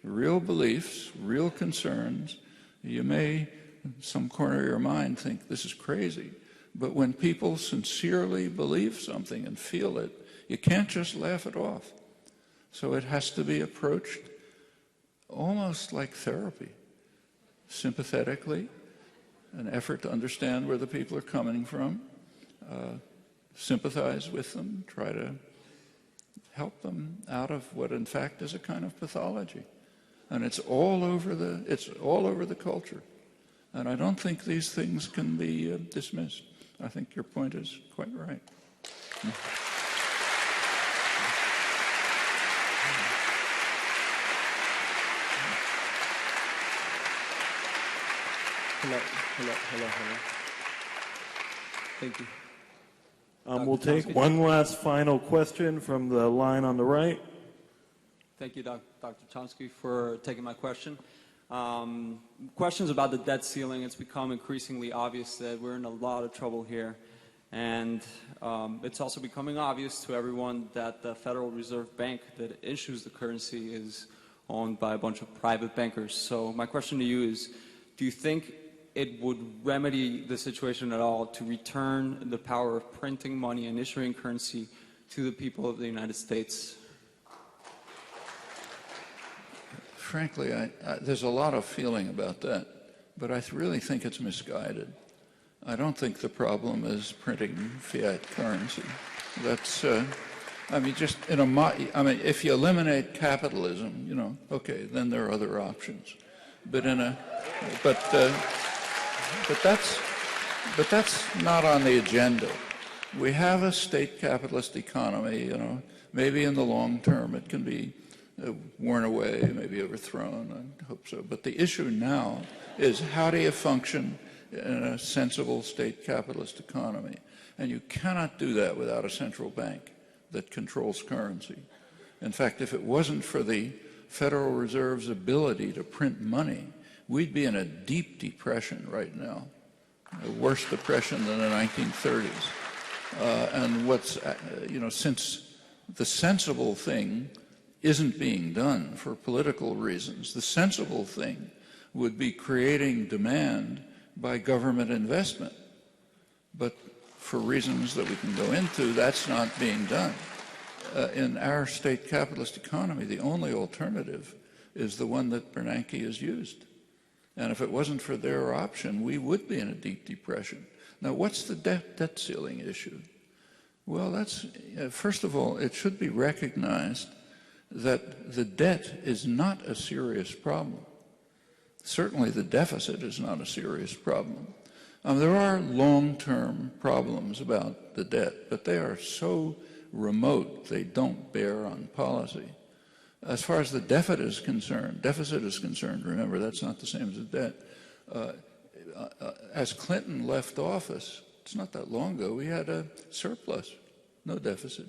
C: real beliefs, real concerns. You may, in some corner of your mind, think this is crazy. But when people sincerely believe something and feel it, you can't just laugh it off. So it has to be approached almost like therapy, sympathetically, an effort to understand where the people are coming from, sympathize with them, try to help them out of what in fact is a kind of pathology. And it's all over the culture. And I don't think these things can be dismissed. I think your point is quite right.
H: Hello. Thank you.
A: We'll take one last final question from the line on the right.
H: Thank you, Dr. Chomsky, for taking my question. Questions about the debt ceiling. It's become increasingly obvious that we're in a lot of trouble here. And it's also becoming obvious to everyone that the Federal Reserve Bank that issues the currency is owned by a bunch of private bankers. So my question to you is, do you think it would remedy the situation at all to return the power of printing money and issuing currency to the people of the United States?
C: Frankly, there's a lot of feeling about that, but I really think it's misguided. I don't think the problem is printing fiat currency. That's, just if you eliminate capitalism, okay, then there are other options. But that's not on the agenda. We have a state capitalist economy, maybe in the long term it can be worn away, maybe overthrown, I hope so. But the issue now is, how do you function in a sensible state capitalist economy? And you cannot do that without a central bank that controls currency. In fact, if it wasn't for the Federal Reserve's ability to print money, we'd be in a deep depression right now, a worse depression than the 1930s. Since the sensible thing isn't being done for political reasons, the sensible thing would be creating demand by government investment. But for reasons that we can go into, that's not being done. In our state capitalist economy, the only alternative is the one that Bernanke has used. And if it wasn't for their option, we would be in a deep depression. Now, what's the debt ceiling issue? Well, that's, first of all, it should be recognized that the debt is not a serious problem. Certainly the deficit is not a serious problem. There are long-term problems about the debt, but they are so remote they don't bear on policy. As far as the deficit is concerned, remember, that's not the same as the debt. As Clinton left office, it's not that long ago, we had a surplus, no deficit.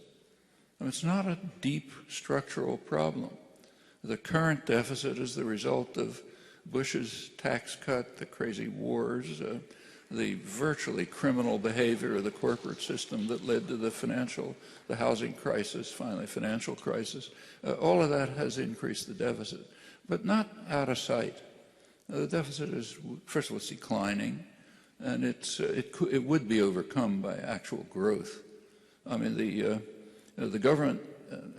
C: It's not a deep structural problem. The current deficit is the result of Bush's tax cut, the crazy wars, the virtually criminal behavior of the corporate system that led to the housing crisis, finally financial crisis. All of that has increased the deficit, but not out of sight. The deficit is, first of all, it's declining, and it would be overcome by actual growth. The government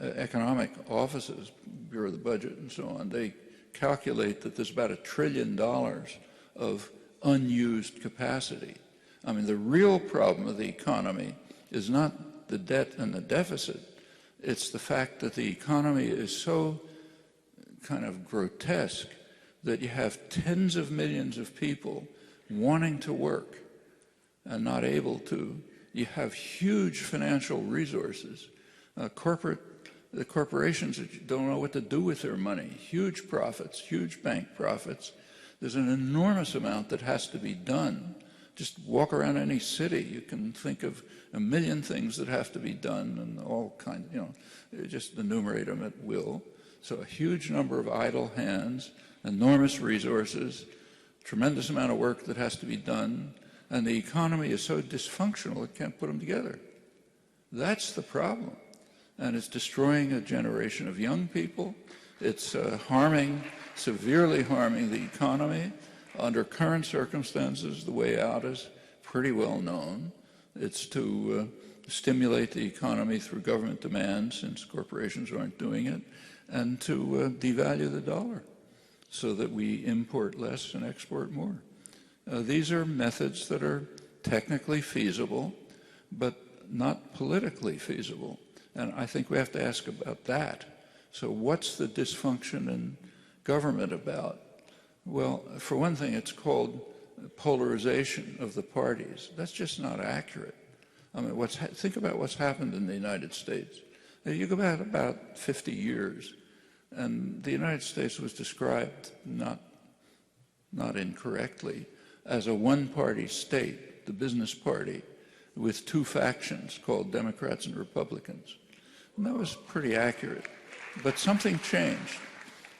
C: economic offices, Bureau of the Budget and so on, they calculate that there's about $1 trillion of unused capacity. The real problem of the economy is not the debt and the deficit. It's the fact that the economy is so kind of grotesque that you have tens of millions of people wanting to work and not able to. You have huge financial resources. The corporations that don't know what to do with their money, huge profits, huge bank profits. There's an enormous amount that has to be done. Just walk around any city, you can think of a million things that have to be done, and all kinds, just enumerate them at will. So a huge number of idle hands, enormous resources, tremendous amount of work that has to be done. and the economy is so dysfunctional it can't put them together. That's the problem. And it's destroying a generation of young people. It's severely harming the economy. Under current circumstances, the way out is pretty well known. It's to stimulate the economy through government demand, since corporations aren't doing it, and to devalue the dollar so that we import less and export more. These are methods that are technically feasible, but not politically feasible. And I think we have to ask about that. So what's the dysfunction in government about? Well, for one thing, it's called polarization of the parties. That's just not accurate. I mean, think about what's happened in the United States. You go back about 50 years, and the United States was described, not incorrectly, as a one-party state, the business party, with two factions called Democrats and Republicans. And that was pretty accurate. But something changed.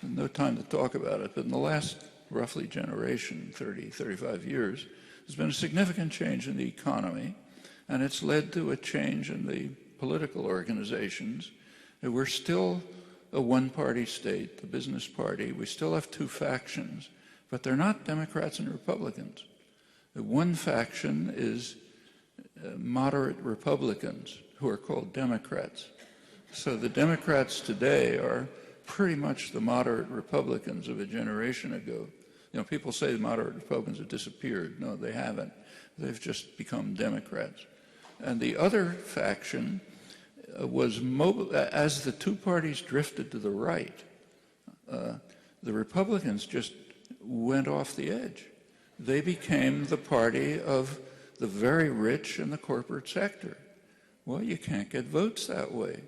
C: No time to talk about it, but in the last roughly generation, 30, 35 years, there's been a significant change in the economy, and it's led to a change in the political organizations. And we're still a one-party state, the business party. We still have two factions, but they're not Democrats and Republicans. The one faction is moderate Republicans who are called Democrats. So the Democrats today are pretty much the moderate Republicans of a generation ago. You know, people say the moderate Republicans have disappeared. No, they haven't. They've just become Democrats. And the other faction was mobile. As the two parties drifted to the right, the Republicans just went off the edge. They became the party of the very rich and the corporate sector. Well, you can't get votes that way.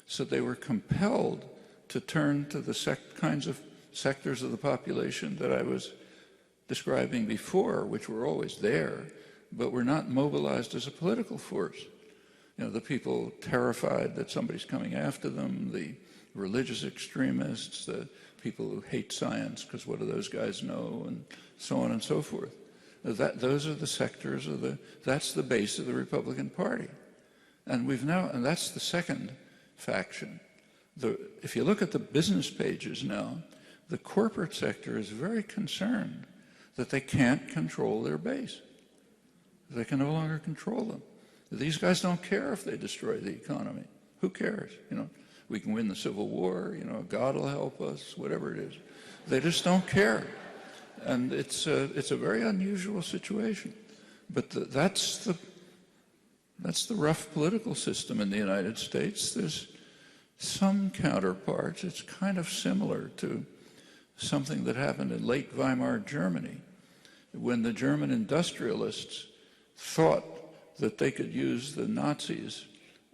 C: So they were compelled to turn to the kinds of sectors of the population that I was describing before, which were always there, but were not mobilized as a political force. You know, the people terrified that somebody's coming after them, the religious extremists, the people who hate science because what do those guys know, and so on and so forth. Those are the sectors of that's the base of the Republican Party. And and that's the second faction. If you look at the business pages now, the corporate sector is very concerned that they can't control their base. They can no longer control them. These guys don't care if they destroy the economy. Who cares? You know, we can win the Civil War, you know, God will help us, whatever it is. They just don't care. And it's a very unusual situation. But that's the rough political system in the United States. There's some counterparts. It's kind of similar to something that happened in late Weimar Germany, when the German industrialists thought that they could use the Nazis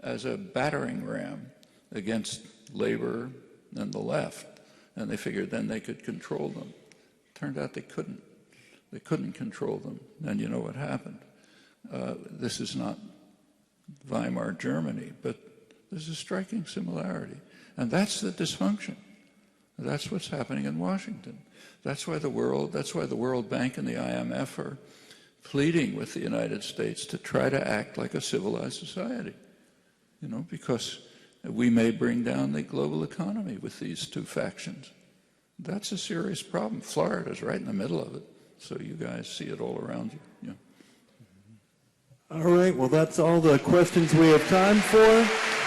C: as a battering ram against labor and the left, and they figured then they could control them. Turned out they couldn't. They couldn't control them. And you know what happened. This is not Weimar Germany, but there's a striking similarity. And that's the dysfunction. That's what's happening in Washington. That's why the World Bank and the IMF are pleading with the United States to try to act like a civilized society. You know, because we may bring down the global economy with these two factions. That's a serious problem. Florida's right in the middle of it, so you guys see it all around you. Yeah.
A: All right, well, that's all the questions we have time for.